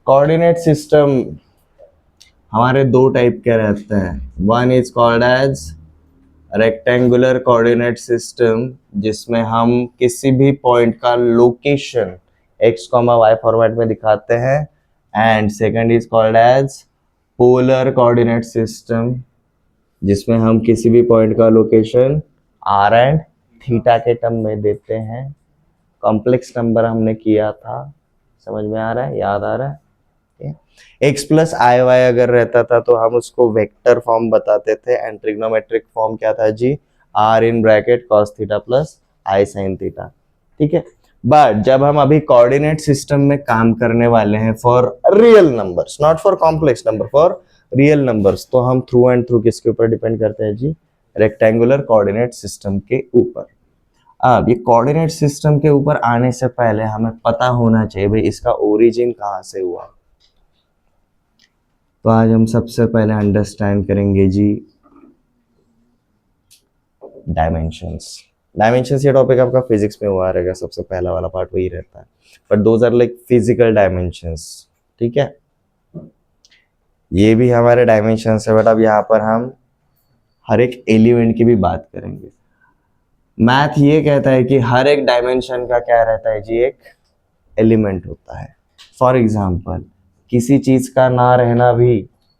Coordinate system हमारे दो type के रहते हैं. One is called as rectangular coordinate system, जिसमें हम किसी भी पॉइंट का location x comma y format में दिखाते हैं. And second is called as polar coordinate system, जिसमें हम किसी भी पॉइंट का लोकेशन आर एंड थीटा के टर्म में देते हैं. कॉम्प्लेक्स नंबर हमने किया था, समझ में आ रहा है, याद आ रहा है. एक्स प्लस आई वाई अगर रहता था तो हम उसको वेक्टर फॉर्म बताते थे. एंड ट्रिग्नोमेट्रिक फॉर्म क्या था जी, r in bracket cos theta plus i sine theta. ठीक है. बट जब हम अभी कोऑर्डिनेट सिस्टम में काम करने वाले हैं for real numbers, not for complex number, for real numbers, तो हम थ्रू एंड थ्रू किसके ऊपर डिपेंड करते हैं जी, रेक्टेंगुलर कोऑर्डिनेट सिस्टम के ऊपर. अब ये कोऑर्डिनेट सिस्टम के ऊपर आने से पहले हमें पता होना चाहिए भाई इसका ओरिजिन कहाँ से हुआ. तो आज हम सबसे पहले अंडरस्टैंड करेंगे जी डायमेंशंस. डायमेंशंस ये टॉपिक आपका फिजिक्स में हुआ रहेगा, सबसे पहला वाला पार्ट वही रहता है. But those are like physical dimensions. ठीक है, ये भी हमारे डायमेंशंस है. बट अब यहाँ पर हम हर एक एलिमेंट की भी बात करेंगे. मैथ ये कहता है कि हर एक डायमेंशन का क्या रहता है जी, एक एलिमेंट होता है. फॉर एग्जाम्पल किसी चीज का ना रहना भी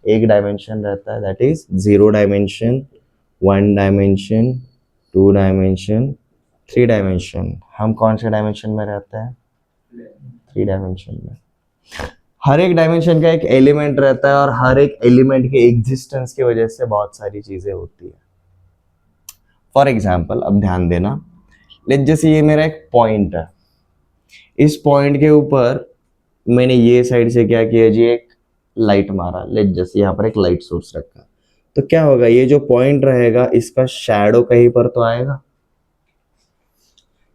एक डायमेंशन रहता है, that is zero dimension, one dimension, two dimension, three dimension. हम कौन से डायमेंशन में रहते हैं, थ्री डायमेंशन में. हर एक डायमेंशन का एक एलिमेंट रहता है और हर एक एलिमेंट के एग्जिस्टेंस की वजह से बहुत सारी चीजें होती है. फॉर एग्जाम्पल अब ध्यान देना, लेट जैसे ये मेरा एक पॉइंट है, इस पॉइंट के ऊपर मैंने ये साइड से क्या किया जी, एक लाइट मारा. लेट जैसे यहाँ पर एक लाइट सोर्स रखा, तो क्या होगा, ये जो पॉइंट रहेगा इसका शैडो कहीं पर तो आएगा.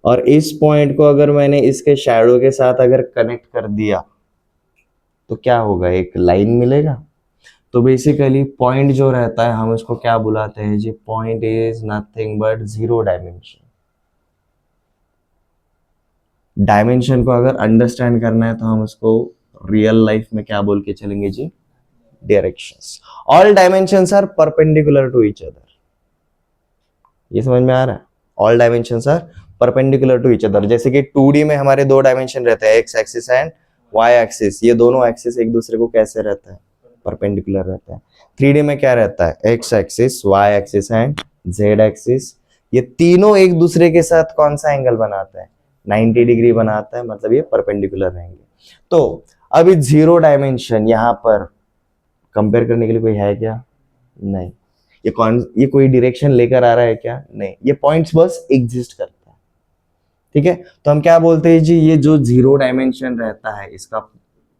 और इस पॉइंट को अगर मैंने इसके शैडो के साथ अगर कनेक्ट कर दिया तो क्या होगा, एक लाइन मिलेगा. तो बेसिकली पॉइंट जो रहता है हम उसको क्या बुलाते हैं जी, point is nothing but zero dimension. Dimension को अगर अंडरस्टैंड करना है तो हम उसको रियल लाइफ में क्या बोल के चलेंगे जी, directions. All dimensions are perpendicular to each other. ये समझ में आ रहा है, all dimensions are perpendicular to each other. जैसे कि 2D में हमारे दो डायमेंशन रहते हैं, x axis and y axis. ये दोनों एक्सिस एक दूसरे को कैसे रहता है, परपेंडिकुलर रहता है. 3D में क्या रहता है, x axis, Y axis and Z axis. ये तीनों एक दूसरे के साथ कौन सा एंगल बनाते हैं, 90 डिग्री बनाता है, मतलब ये परपेंडिकुलर रहेंगे. तो अभी जीरो डायमेंशन यहाँ पर कंपेयर करने के लिए कोई है क्या, नहीं. ये कोई डायरेक्शन लेकर आ रहा है क्या, नहीं. ये पॉइंट्स बस एग्जिस्ट करता है. ठीक है, तो हम क्या बोलते हैं जी, ये जो जीरो डायमेंशन रहता है इसका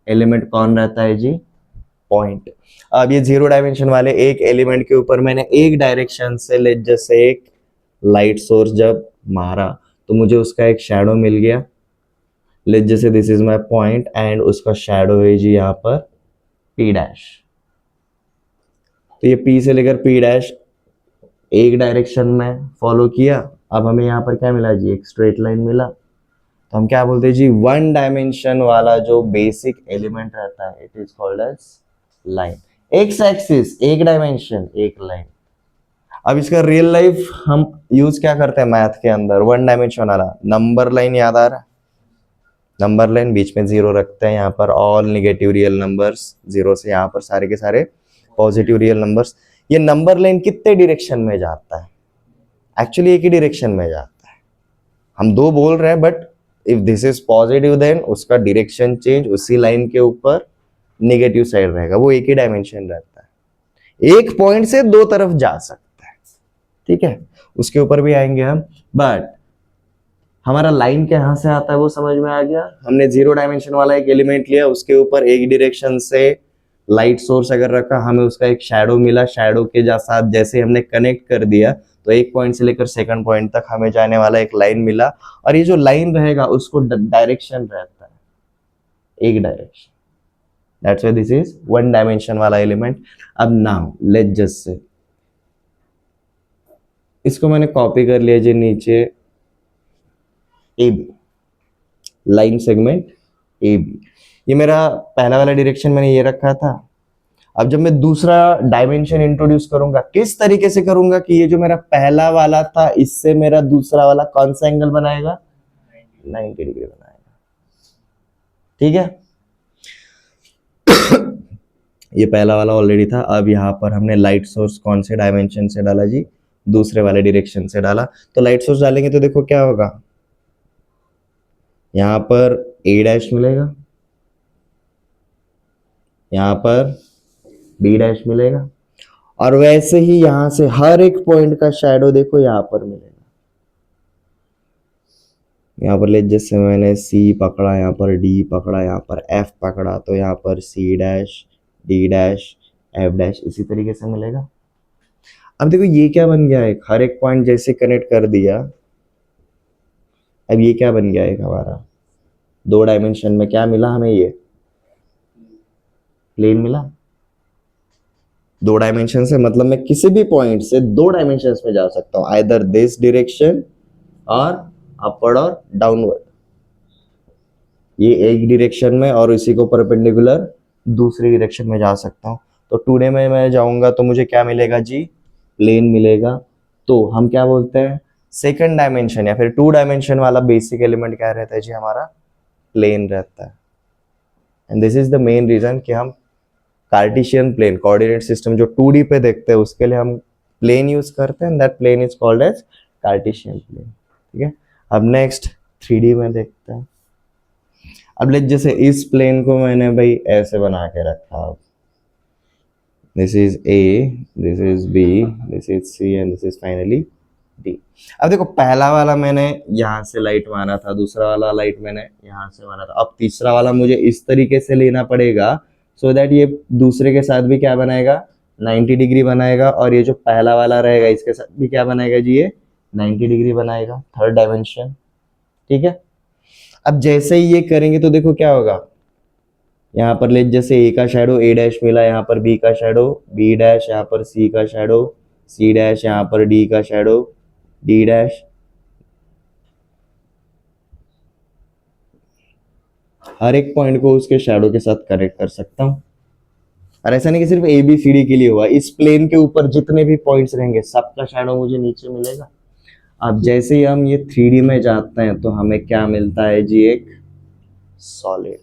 एलिमेंट कौन रहता है जी, पॉइंट. अब ये जीरो डायमेंशन वाले एक एलिमेंट के ऊपर मैंने एक डायरेक्शन से लेट जैसे एक लाइट सोर्स जब मारा तो मुझे उसका एक शैडो मिल गया. लेट जैसे this is my point and उसका शैडो है जी यहाँ पर पी डैश. तो ये पी से लेकर पी डैश एक डायरेक्शन में फॉलो किया. अब हमें यहाँ पर क्या मिला जी, एक स्ट्रेट लाइन मिला. तो हम क्या बोलते हैं जी, वन डायमेंशन वाला जो बेसिक एलिमेंट रहता है it is called as line. X axis एक डायमेंशन, एक लाइन. अब इसका रियल लाइफ हम यूज क्या करते हैं मैथ के अंदर, वन डायमेंशन वाला नंबर लाइन याद आ रहा है, नंबर लाइन बीच में जीरो रखते हैं. यहाँ पर all negative real numbers, zero से यहाँ पर सारे के सारे पॉजिटिव रियल नंबर्स. ये नंबर लाइन कितने डायरेक्शन में जाता है, एक्चुअली एक ही डायरेक्शन में जाता है. हम दो बोल रहे हैं but if this is positive then उसका डायरेक्शन चेंज उसी लाइन के ऊपर नेगेटिव साइड रहेगा. वो एक ही डायमेंशन रहता है, एक पॉइंट से दो तरफ जा सकता है. ठीक है, उसके ऊपर भी आएंगे हम. बट हमारा लाइन कहाँ से आता है वो समझ में आ गया. हमने जीरो डायमेंशन वाला एक एलिमेंट लिया, उसके ऊपर एक डायरेक्शन से लाइट सोर्स अगर रखा, हमें उसका एक शैडो मिला. शैडो के साथ जैसे हमने कनेक्ट कर दिया तो एक पॉइंट से लेकर सेकंड पॉइंट तक हमें जाने वाला एक लाइन मिला. और ये जो लाइन रहेगा उसको डायरेक्शन रहता है, एक direction. That's why this is one dimension वाला एलिमेंट. अब नाउ लेट्स जस्ट से इसको मैंने कॉपी कर लिया जी नीचे, A B, line segment A B. ये मेरा पहला वाला डायरेक्शन मैंने ये रखा था। अब जब मैं दूसरा डायमेंशन इंट्रोड्यूस करूंगा, किस तरीके से करूंगा कि ये जो मेरा पहला वाला था इससे मेरा दूसरा वाला कौन सा एंगल बनाएगा, 90 डिग्री बनाएगा। ठीक है, ये पहला वाला ऑलरेडी था। अब यहाँ पर हमने लाइट सोर्स कौन से डायमेंशन से डाला जी, दूसरे वाले डायरेक्शन से डाला। तो लाइट सोर्स डालेंगे तो देखो क्या होगा, यहाँ पर ए डैश मिलेगा, यहाँ पर बी डैश मिलेगा, और वैसे ही यहां से हर एक पॉइंट का शैडो देखो यहाँ पर मिलेगा। यहाँ पर ले जैसे मैंने सी पकड़ा, यहाँ पर डी पकड़ा, यहाँ पर एफ पकड़ा, तो यहाँ पर C dash, D dash, F dash इसी तरीके से मिलेगा। अब देखो ये क्या बन गया है, हर एक पॉइंट जैसे कनेक्ट कर दिया। अब ये क्या बन गया है हमारा, 2 डायमेंशन में क्या मिला हमें, ये प्लेन मिला। 2 डायमेंशन से मतलब मैं किसी भी पॉइंट से 2 डायमेंशन में जा सकता हूं, आइदर दिस डायरेक्शन और अपवर्ड और डाउनवर्ड, ये एक डायरेक्शन में और इसी को परपेंडिकुलर दूसरी डायरेक्शन में जा सकता हूं। तो 2D में मैं जाऊंगा तो मुझे क्या मिलेगा जी, प्लेन मिलेगा। तो हम क्या बोलते हैं, सेकंड डायमेंशन या फिर 2 डायमेंशन वाला बेसिक एलिमेंट क्या रहता है जी, हमारा प्लेन रहता है। And this is the main reason कि हम कार्टेशियन प्लेन कोऑर्डिनेट सिस्टम जो 2D पे देखते हैं उसके लिए हम प्लेन यूज करते हैं, that plane is called as Cartesian plane. ठीक है, अब नेक्स्ट 3D में देखते हैं। अब लेट जैसे इस प्लेन को मैंने भाई ऐसे बना के रखा, अब this is A, this is B, this is C and this is finally D. अब देखो पहला वाला मैंने यहाँ से लाइट माना था, दूसरा वाला लाइट मैंने यहाँ से माना था, अब तीसरा वाला मुझे इस तरीके से लेना पड़ेगा सो दैट ये दूसरे के साथ भी क्या बनाएगा, 90 डिग्री बनाएगा, और ये जो पहला वाला रहेगा इसके साथ भी क्या बनाएगा जी, ये 90 डिग्री बनाएगा, थर्ड डायमेंशन। ठीक है, अब जैसे ही ये करेंगे तो देखो क्या होगा, यहाँ पर ले जैसे ए का शैडो ए डैश मिला, यहाँ पर बी का शैडो बी डैश, यहाँ पर सी का शैडो सी डैश, यहाँ पर डी का शैडो डी डैश। हर एक पॉइंट को उसके शैडो के साथ कनेक्ट कर सकता हूँ, और ऐसा नहीं कि सिर्फ ए बी सी डी के लिए हुआ, इस प्लेन के ऊपर जितने भी पॉइंट्स रहेंगे सबका शैडो मुझे नीचे मिलेगा। अब जैसे ही हम ये 3D में जाते हैं तो हमें क्या मिलता है जी, एक सॉलिड।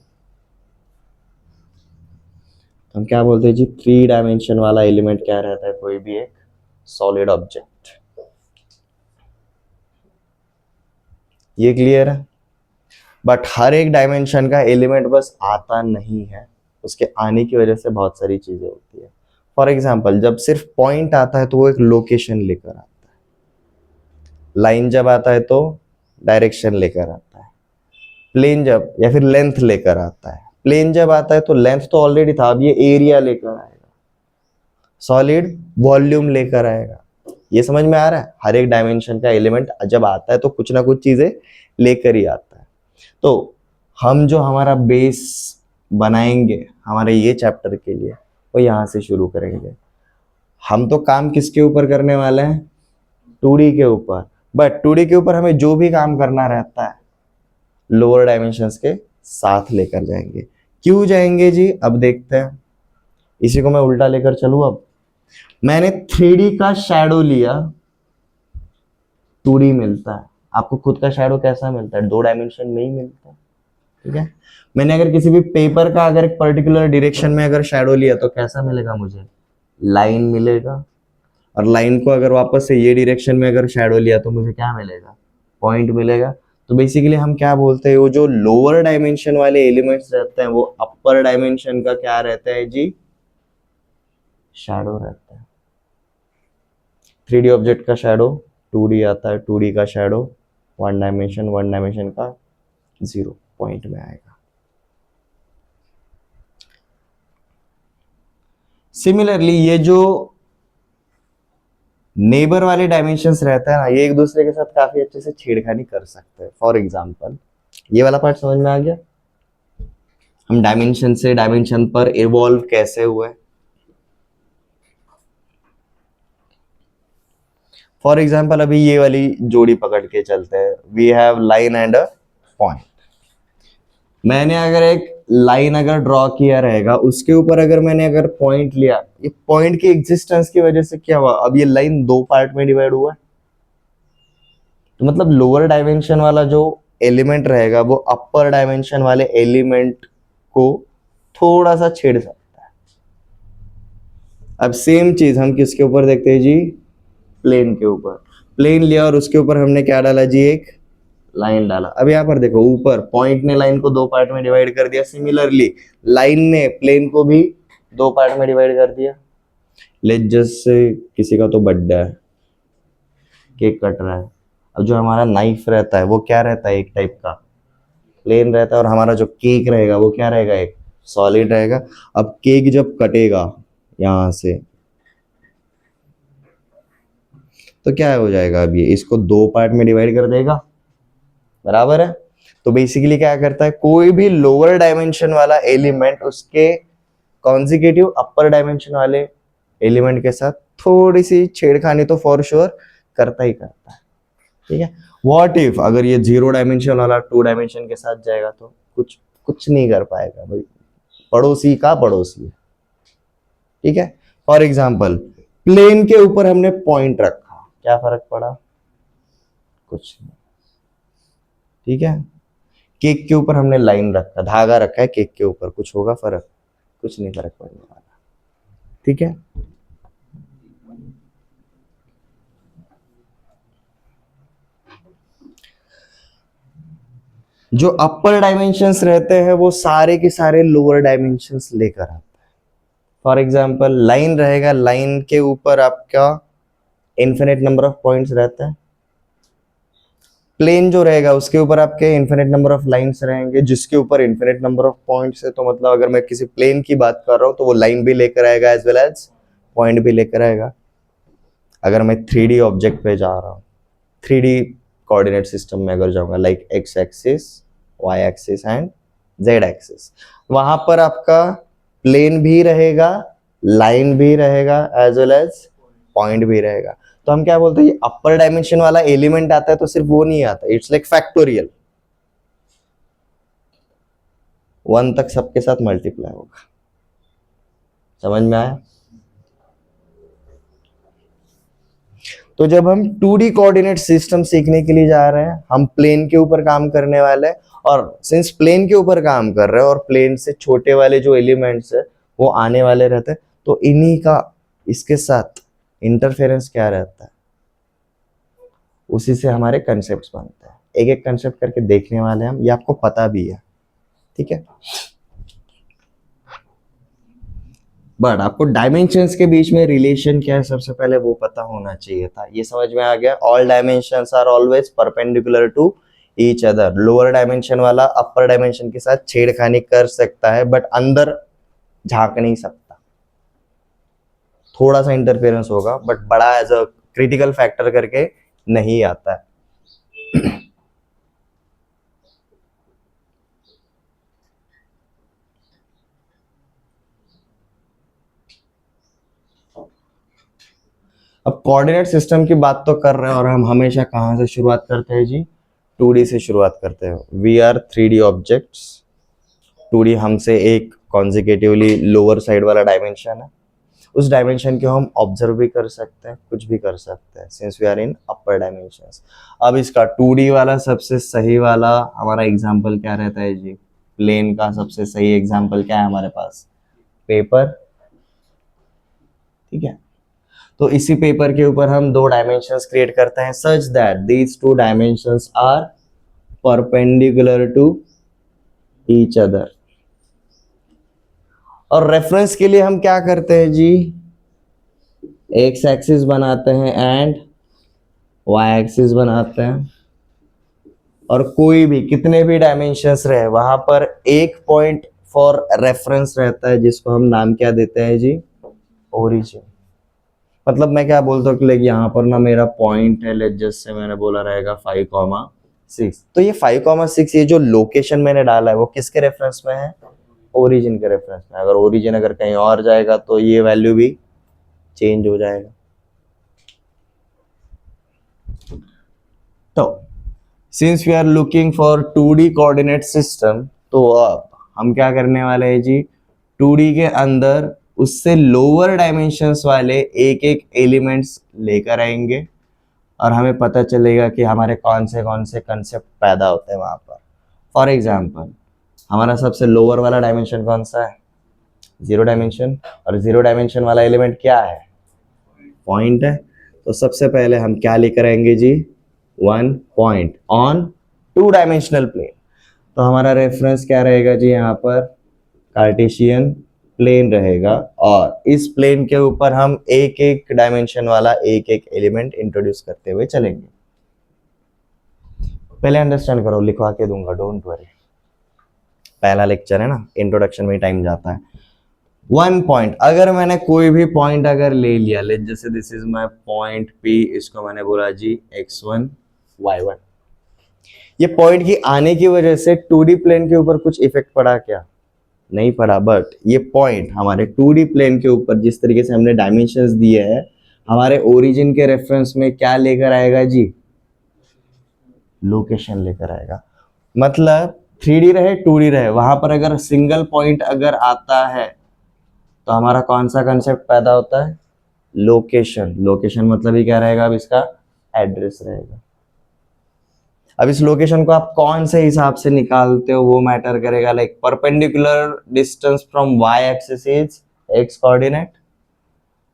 हम क्या बोलते हैं जी, 3 डायमेंशन वाला एलिमेंट क्या रहता है, कोई भी एक सॉलिड ऑब्जेक्ट। ये क्लियर है। बट हर एक डायमेंशन का एलिमेंट बस आता नहीं है, उसके आने की वजह से बहुत सारी चीजें होती है। फॉर एग्जाम्पल जब सिर्फ पॉइंट आता है तो वो एक लोकेशन लेकर आता है, लाइन जब आता है तो डायरेक्शन लेकर आता है, प्लेन जब या फिर लेंथ लेकर आता है, प्लेन जब आता है तो लेंथ तो ऑलरेडी था, अब ये एरिया लेकर आएगा, सॉलिड वॉल्यूम लेकर आएगा। ये समझ में आ रहा है, हर एक डायमेंशन का एलिमेंट जब आता है तो कुछ ना कुछ चीजें लेकर ही आता है। तो हम जो हमारा बेस बनाएंगे हमारे ये चैप्टर के लिए वो यहाँ से शुरू करेंगे। हम तो काम किसके ऊपर करने वाले हैं, 2D के ऊपर, बट 2D के ऊपर हमें जो भी काम करना रहता है लोअर डायमेंशंस के साथ लेकर जाएंगे। क्यों जाएंगे जी, अब देखते हैं। इसी को मैं उल्टा लेकर चलूं, अब मैंने 3D का शैडो लिया, 2D मिलता है। आपको खुद का शैडो कैसा मिलता है, 2 डायमेंशन में ही मिलता है। ठीक है, मैंने अगर किसी भी पेपर का अगर एक पर्टिकुलर डायरेक्शन में अगर शैडो लिया तो कैसा मिलेगा मुझे, लाइन मिलेगा, और लाइन को अगर वापस से ये डायरेक्शन में अगर शैडो लिया तो मुझे क्या मिलेगा, पॉइंट मिलेगा। तो बेसिकली हम क्या बोलते हैं, वो जो लोअर डायमेंशन वाले एलिमेंट्स रहते हैं वो अपर डायमेंशन का क्या रहता है जी, शैडो रहता है। 3D ऑब्जेक्ट का शैडो 2D आता है, 2D का शैडो 1 डायमेंशन का 0 पॉइंट में आएगा। सिमिलरली ये जो नेबर वाले डायमेंशंस रहता है ना, ये एक दूसरे के साथ काफी अच्छे से छेड़खानी कर सकते हैं। फॉर एग्जांपल ये वाला पार्ट समझ में आ गया, हम डायमेंशन से डायमेंशन पर इवॉल्व कैसे हुए। फॉर एग्जाम्पल अभी ये वाली जोड़ी पकड़ के चलते हैं, we have line and a point. मैंने अगर एक लाइन अगर ड्रॉ किया रहेगा, उसके ऊपर अगर मैंने अगर पॉइंट लिया, ये पॉइंट की एग्जिस्टेंस की वजह से क्या हुआ, अब ये लाइन दो पार्ट में डिवाइड हुआ है। तो मतलब लोअर डायमेंशन वाला जो एलिमेंट रहेगा वो अपर डायमेंशन वाले एलिमेंट को थोड़ा सा छेड़ सकता है। अब सेम चीज हम किसके ऊपर देखते हैं जी, प्लेन के ऊपर। प्लेन लिया और उसके ऊपर हमने क्या डाला जी, एक लाइन डाला। अब यहाँ पर देखो, ऊपर पॉइंट ने लाइन को दो पार्ट में डिवाइड कर दिया, सिमिलरली लाइन ने प्लेन को भी दो पार्ट में डिवाइड कर दिया। लेट जस्ट से किसी का तो बर्थडे है, केक कट रहा है। अब जो हमारा नाइफ रहता है वो क्या रहता है, एक टाइप का प्लेन रहता है, और हमारा जो केक रहेगा वो क्या रहेगा, एक सॉलिड रहेगा। अब केक जब कटेगा यहां से, तो क्या हो जाएगा, अब ये इसको दो पार्ट में डिवाइड कर देगा, बराबर है। तो बेसिकली क्या करता है, कोई भी लोअर डायमेंशन वाला एलिमेंट उसके कॉन्जिक्यूटिव अपर डायमेंशन वाले एलिमेंट के साथ थोड़ी सी छेड़खानी तो फॉर श्योर करता ही करता है, ठीक है। व्हाट इफ अगर ये जीरो डायमेंशन वाला टू डायमेंशन के साथ जाएगा, तो कुछ कुछ नहीं कर पाएगा भाई, पड़ोसी का पड़ोसी है, ठीक है। फॉर एग्जाम्पल प्लेन के ऊपर हमने पॉइंट रखा, क्या फर्क पड़ा, कुछ नहीं, ठीक है। केक के ऊपर हमने लाइन रखा, धागा रखा है केक के ऊपर, कुछ होगा फर्क, कुछ नहीं फर्क पड़ने वाला, ठीक है। जो अपर डायमेंशंस रहते हैं वो सारे के सारे लोअर डायमेंशंस लेकर आते हैं। फॉर एग्जाम्पल लाइन रहेगा, लाइन के ऊपर आपका इन्फिनिट नंबर ऑफ पॉइंट्स रहते हैं। प्लेन जो रहेगा उसके ऊपर आपके इन्फिनिट नंबर ऑफ लाइंस रहेंगे, जिसके ऊपर इन्फिनिट नंबर ऑफ पॉइंट्स है। तो मतलब अगर मैं किसी प्लेन की बात कर रहा हूं तो वो लाइन भी लेकर आएगा एज वेल एज पॉइंट भी लेकर आएगा। अगर मैं 3D ऑब्जेक्ट पे जा रहा हूँ, 3D कोऑर्डिनेट सिस्टम में अगर जाऊंगा, like X axis, Y axis and Z axis, वहां पर आपका प्लेन भी रहेगा, लाइन भी रहेगा, एज वेल एज पॉइंट भी रहेगा। तो हम क्या बोलते हैं, ये अपर डायमेंशन वाला एलिमेंट आता है तो सिर्फ वो नहीं आता, इट्स लाइक फैक्टोरियल, 1 तक सबके साथ मल्टीप्लाई होगा। समझ में आया। तो जब हम 2D कोऑर्डिनेट सिस्टम सीखने के लिए जा रहे हैं, हम प्लेन के ऊपर काम करने वाले हैं, और सिंस प्लेन के ऊपर काम कर रहे हैं और प्लेन से छोटे वाले जो एलिमेंट्स है वो आने वाले रहते हैं, तो इन्हीं का इसके साथ इंटरफेरेंस क्या रहता है, उसी से हमारे कंसेप्ट बनते हैं। एक एक कंसेप्ट करके देखने वाले हम, ये आपको पता भी है, ठीक है। बट आपको डायमेंशंस के बीच में रिलेशन क्या है सबसे पहले वो पता होना चाहिए था। ये समझ में आ गया, all dimensions are always perpendicular to each other. Lower dimension वाला अपर डायमेंशन के साथ छेड़खानी कर सकता है बट अंदर झांक नहीं सकता, थोड़ा सा इंटरफेरेंस होगा बट बड़ा एज अ क्रिटिकल फैक्टर करके नहीं आता है। अब कोऑर्डिनेट सिस्टम की बात तो कर रहे हैं, और हम हमेशा कहाँ से शुरुआत करते हैं जी, 2D से शुरुआत करते हैं। We are 3D objects, 2D हमसे एक कॉन्जिक्यूटिवली लोअर साइड वाला डायमेंशन है, उस डायमेंशन को हम ऑब्जर्व भी कर सकते हैं, कुछ भी कर सकते हैं, since we are in upper dimensions. अब इसका 2D वाला सबसे सही वाला हमारा एग्जांपल क्या रहता है जी, प्लेन का सबसे सही एग्जांपल क्या है हमारे पास, पेपर, ठीक है। तो इसी पेपर के ऊपर हम दो डायमेंशंस क्रिएट करते हैं such that these two dimensions are perpendicular to each other. और रेफरेंस के लिए हम क्या करते हैं जी, एक्स एक्सिस बनाते हैं एंड वाई एक्सिस बनाते हैं, और कोई भी कितने भी डायमेंशंस रहे वहां पर एक पॉइंट फॉर रेफरेंस रहता है, जिसको हम नाम क्या देते हैं जी, ओरिजिन। मतलब मैं क्या बोलता हूँ कि लाइक यहाँ पर ना मेरा पॉइंट है, लेट जस्ट से मैंने बोला रहेगा 5,6, तो ये 5,6 ये जो लोकेशन मैंने डाला है वो किसके रेफरेंस में है, ओरिजिन के रेफरेंस में। अगर ओरिजिन अगर कहीं और जाएगा तो ये वैल्यू भी चेंज हो जाएगा। तो since we are looking for 2D coordinate system, तो अब हम क्या करने वाले हैं जी, 2D के अंदर उससे लोअर डायमेंशंस वाले एक एक एलिमेंट्स लेकर आएंगे और हमें पता चलेगा कि हमारे कौन से कंसेप्ट पैदा होते हैं वहाँ पर। फॉर एग्जाम्पल, हमारा सबसे लोअर वाला डायमेंशन कौन सा है? 0 डायमेंशन। और 0 डायमेंशन वाला एलिमेंट क्या है? पॉइंट है। तो सबसे पहले हम क्या लेकर आएंगे जी? 1 पॉइंट ऑन 2 डायमेंशनल प्लेन। तो हमारा रेफरेंस क्या रहेगा जी? यहाँ पर कार्टेशियन प्लेन रहेगा और इस प्लेन के ऊपर हम एक एक डायमेंशन वाला एक एक एलिमेंट इंट्रोड्यूस करते हुए चलेंगे। पहले अंडरस्टैंड करो, लिखवा के दूंगा, डोंट वरी। पहला लेक्चर है ना, इंट्रोडक्शन में ही टाइम जाता है। 1 पॉइंट, अगर मैंने कोई भी पॉइंट अगर ले लिया, लेट जैसे this is my point P, इसको मैंने बोला जी x1 y1। ये पॉइंट की आने की वजह से 2D प्लेन के ऊपर कुछ इफेक्ट पड़ा क्या? नहीं पड़ा, बट ये पॉइंट हमारे 2D प्लेन के ऊपर जिस तरीके से हमने डायमेंशंस दिए हैं, हमारे ओरिजिन के रेफरेंस में क्या लेकर आएगा जी? लोकेशन लेकर आएगा। मतलब 3D रहे 2D रहे, वहां पर अगर सिंगल पॉइंट अगर आता है तो हमारा कौन सा कंसेप्ट पैदा होता है? लोकेशन। लोकेशन मतलब ही क्या रहेगा? अब इसका एड्रेस रहेगा। अब इस लोकेशन को आप कौन से हिसाब से निकालते हो वो मैटर करेगा। Like perpendicular distance from y axis is x coordinate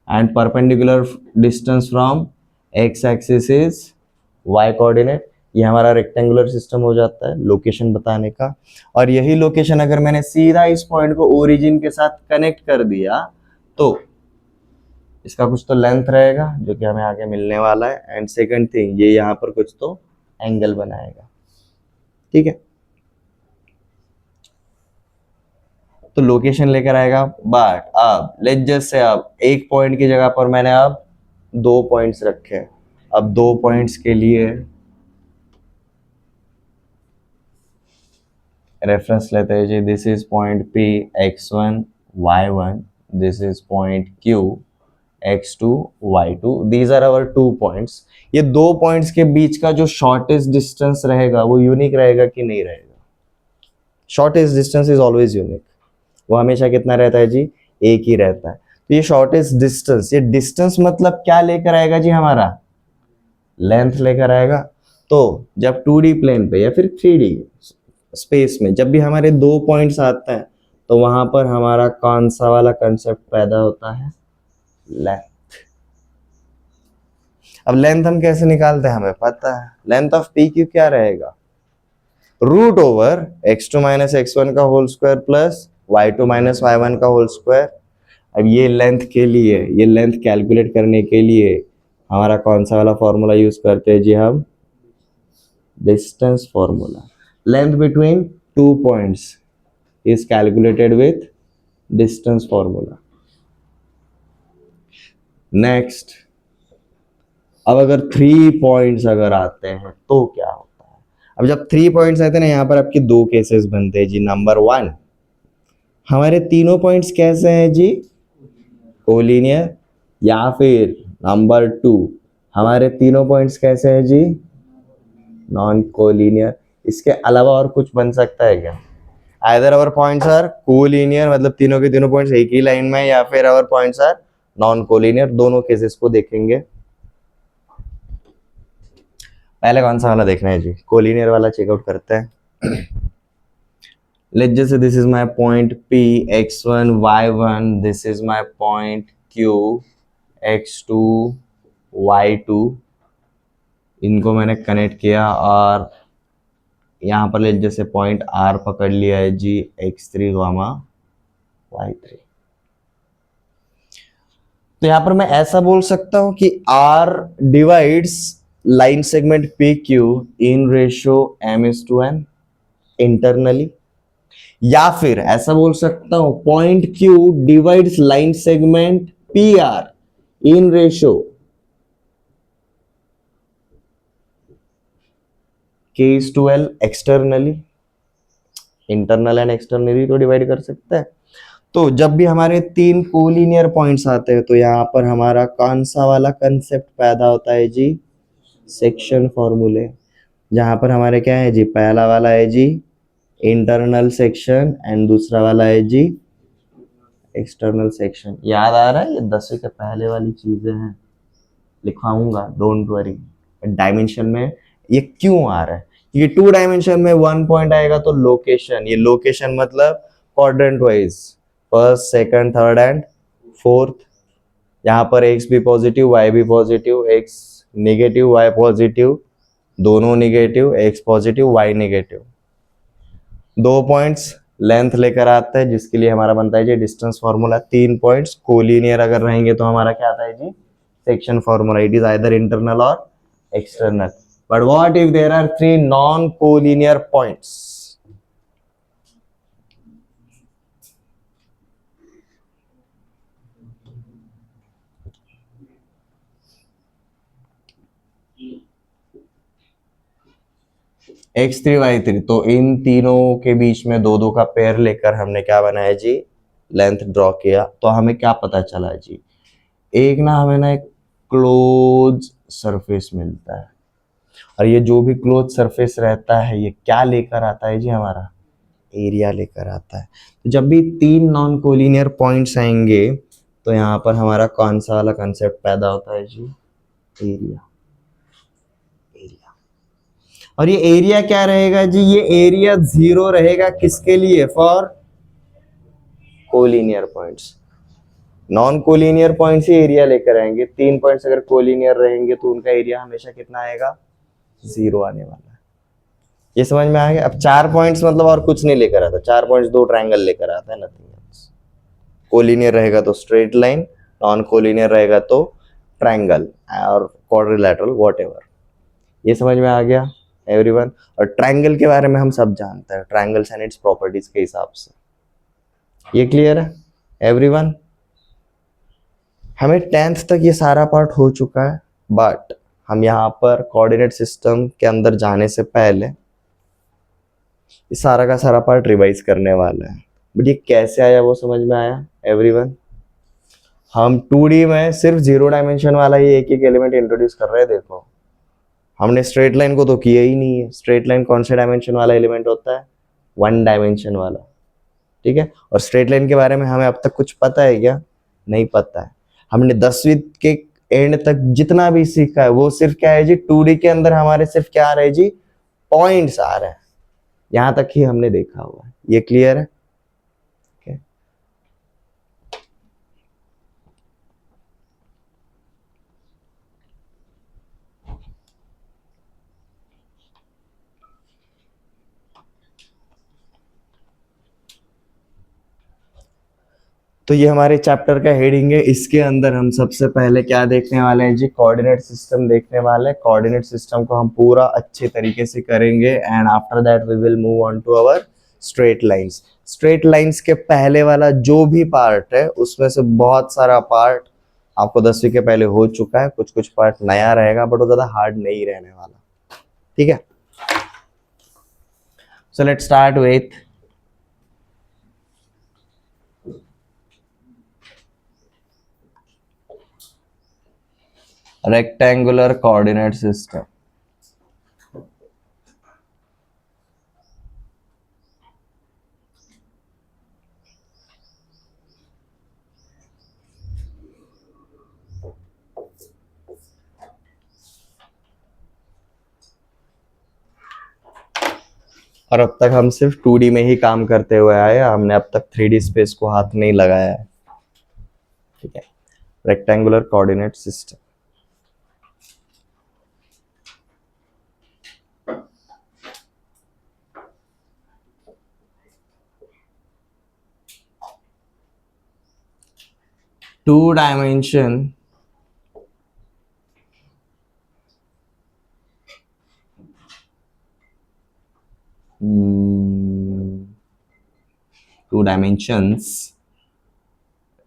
and perpendicular distance from x axis is y coordinate. ये हमारा रेक्टेंगुलर सिस्टम हो जाता है लोकेशन बताने का। और यही लोकेशन अगर मैंने सीधा इस पॉइंट को ओरिजिन के साथ कनेक्ट कर दिया तो इसका कुछ तो लेंथ रहेगा जो कि हमें आगे मिलने वाला है, एंड सेकंड थिंग ये यहाँ पर कुछ तो एंगल बनाएगा। ठीक है, तो लोकेशन लेकर आएगा। बट अब लेट जस्ट से अब एक पॉइंट की जगह पर मैंने अब 2 पॉइंट्स रखे हैं। अब 2 पॉइंट्स के लिए रेफरेंस लेते हैं जी। This is point P x1 y1, this is point Q x2 y2, these are our 2 points. ये 2 पॉइंट्स के बीच का जो शॉर्टेस्ट डिस्टेंस रहेगा वो यूनिक रहेगा कि नहीं रहेगा? Shortest distance is always unique. वो हमेशा कितना रहता है जी? एक ही रहता है। तो ये शॉर्टेस्ट डिस्टेंस, ये डिस्टेंस मतलब क्या लेकर आएगा जी? हमारा लेंथ लेकर आएगा। तो जब 2D प्लेन पे या फिर 3D स्पेस में जब भी हमारे 2 पॉइंट्स आते हैं तो वहां पर हमारा कौन सा वाला कंसेप्ट पैदा होता है? लेंथ। अब लेंथ हम कैसे निकालते हैं? हमें पता है लेंथ ऑफ PQ क्या रहेगा? Root over x2 minus x1 का whole square plus y2 minus y1 का होल स्क्वायर। अब ये लेंथ के लिए, ये लेंथ कैलकुलेट करने के लिए हमारा कौन सा वाला फॉर्मूला यूज करते हैं जी? हम distance formula. Length between 2 points is calculated with distance formula. Next, अब अगर 3 पॉइंट्स अगर आते हैं तो क्या होता है? अब जब 3 पॉइंट्स आते हैं ना, यहाँ पर आपके 2 केसेस बनते हैं जी। नंबर 1, हमारे तीनों पॉइंट्स कैसे हैं जी? कोलिनियर। या फिर नंबर 2, हमारे तीनों पॉइंट्स कैसे हैं जी? Non collinear. इसके अलावा और कुछ बन सकता है क्या? Either our points are collinear, मतलब तीनों के तीनों पॉइंट्स एक ही लाइन में, या फिर our points are non collinear. दोनों केसेस को देखेंगे। पहले कौन सा वाला देखना है जी? कोलिनियर वाला चेकआउट करते हैं। Let's just say this is my point P x1 y1, this is my point Q x2 y2। इनको मैंने कनेक्ट किया और यहाँ पर लेट जैसे पॉइंट R पकड़ लिया है जी, x3 गामा y3। तो यहाँ पर मैं ऐसा बोल सकता हूँ कि R divides line segment PQ in ratio m:n internally, या फिर ऐसा बोल सकता हूं point Q divides line segment PR in ratio K:2L externally. Internal and externally तो डिवाइड कर सकते हैं। तो जब भी हमारे 3 कोलिनियर पॉइंट्स आते हैं तो यहाँ पर हमारा कौन सा वाला कंसेप्ट पैदा होता है जी? सेक्शन फॉर्मूले। जहां पर हमारे क्या है जी? पहला वाला है जी इंटरनल सेक्शन एंड दूसरा वाला है जी एक्सटर्नल सेक्शन। याद आ रहा है, ये 10वीं के पहले वाली चीजें हैं, लिखवाऊंगा, डोंट वरी। डायमेंशन में ये क्यों आ रहा है, ये 2 डायमेंशन में 1 पॉइंट आएगा तो लोकेशन, ये लोकेशन मतलब quadrant wise, first second third and fourth. यहाँ पर x भी पॉजिटिव y भी positive, x negative y positive, दोनों negative, x positive y negative. 2 points length लेकर आता है जिसके लिए हमारा बनता है जी डिस्टेंस फॉर्मूला। 3 पॉइंट्स कोलिनियर अगर रहेंगे तो हमारा क्या आता है जी section formula. It is either internal और external. But what if there are 3 non collinear points? x3 y3, तो इन तीनों के बीच में दो दो का पेयर लेकर हमने क्या बनाया जी लेंथ ड्रॉ किया। तो हमें क्या पता चला जी, एक ना हमें ना एक क्लोज सरफेस मिलता है, और ये जो भी क्लोज सरफेस रहता है ये क्या लेकर आता है जी हमारा एरिया लेकर आता है। तो जब भी 3 नॉन कोलिनियर पॉइंट्स आएंगे तो यहाँ पर हमारा कौन सा वाला कंसेप्ट पैदा होता है जी एरिया। एरिया, और ये एरिया क्या रहेगा जी, ये एरिया 0 रहेगा किसके लिए, for collinear points. Non collinear points he area लेकर आएंगे, 3 पॉइंट्स अगर कोलिनियर रहेंगे तो उनका एरिया हमेशा कितना आएगा 0 आने वाला है। ये समझ में आ गया। अब 4 पॉइंट्स मतलब और कुछ नहीं लेकर आता, 4 पॉइंट्स 2 ट्रायंगल लेकर आता है, नथिंग एल्स। कोलिनियर रहेगा तो स्ट्रेट लाइन, नॉन कोलिनियर रहेगा तो ट्रायंगल और क्वाड्रिलैटरल व्हाटएवर। ये समझ में आ गया एवरीवन। और ट्रायंगल के बारे में हम सब जानते हैं, ट्रायंगल्स एंड इट्स प्रॉपर्टीज के हिसाब से। ये क्लियर है एवरीवन? हमें 10th तक ये सारा पार्ट हो चुका है, बट हम यहाँ पर कोऑर्डिनेट सिस्टम के अंदर जाने से पहले ये सारा का सारा पार्ट रिवाइज करने वाला है। बट ये कैसे आया वो समझ में आया एवरीवन? हम 2D में सिर्फ 0 डायमेंशन वाला ही एक एक एलिमेंट इंट्रोड्यूस कर रहे हैं। देखो हमने स्ट्रेट लाइन को तो किया ही नहीं है। स्ट्रेट लाइन कौन से डायमेंशन वाला एलिमेंट होता है, 1 डायमेंशन वाला, ठीक है। और स्ट्रेट लाइन के बारे में हमें अब तक कुछ पता है क्या, नहीं पता है। हमने 10वीं के एंड तक जितना भी सीखा है वो सिर्फ क्या है जी 2D के अंदर हमारे सिर्फ क्या आ रहे हैं जी पॉइंट्स आ रहे हैं, यहां तक ही हमने देखा हुआ है। ये क्लियर है? okay. तो ये हमारे चैप्टर का हेडिंग है। इसके अंदर हम सबसे पहले क्या देखने वाले हैं जी, कोऑर्डिनेट सिस्टम देखने वाले हैं। कोऑर्डिनेट सिस्टम को हम पूरा अच्छे तरीके से करेंगे and after that we will move on to our straight lines. Straight lines के पहले वाला जो भी पार्ट है उसमें से बहुत सारा पार्ट आपको 10वीं के पहले हो चुका है, कुछ कुछ पार्ट नया रहेगा बट वो ज्यादा हार्ड नहीं रहने वाला, ठीक है। So let's start with rectangular coordinate system. और अब तक हम सिर्फ 2D में ही काम करते हुए आए, हमने अब तक 3D स्पेस को हाथ नहीं लगाया है, ठीक है। Rectangular coordinate system, two dimension two dimensions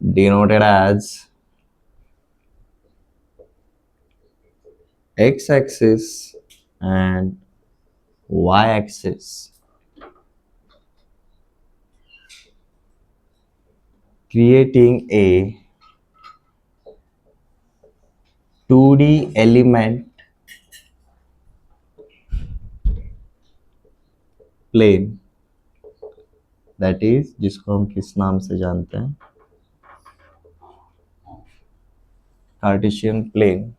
denoted as x-axis and y-axis, creating a 2D element plane that is जिसको हम किस नाम से जानते हैं, Cartesian plane.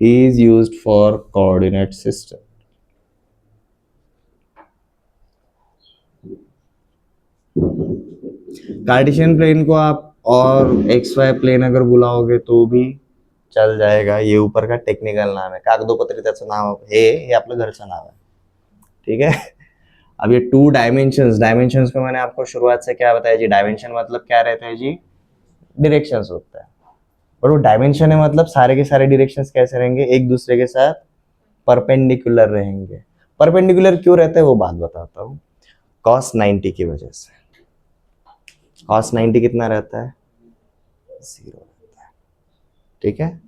is used for coordinate system। Cartesian plane को आप और एक्स वाई प्लेन अगर बुलाओगे तो भी चल जाएगा, ये ऊपर का टेक्निकल नाम है, कागदोपत्री त्याचं नाव हे हे आपलं घरचं नाव है, ठीक है। अब ये टू डायमेंशंस, डायमेंशंस को मैंने आपको शुरुआत से क्या बताया जी, डायमेंशन मतलब क्या रहता है जी, डायरेक्शंस होता है। और वो डायमेंशन है मतलब सारे के सारे डायरेक्शंस कैसे रहेंगे, एक दूसरे के साथ परपेंडिकुलर रहेंगे। परपेंडिकुलर क्यों रहते हैं वो बात बताता हूँ। cos 90 की वजह से, cos 90 कितना रहता है, 0 रहता है, ठीक है।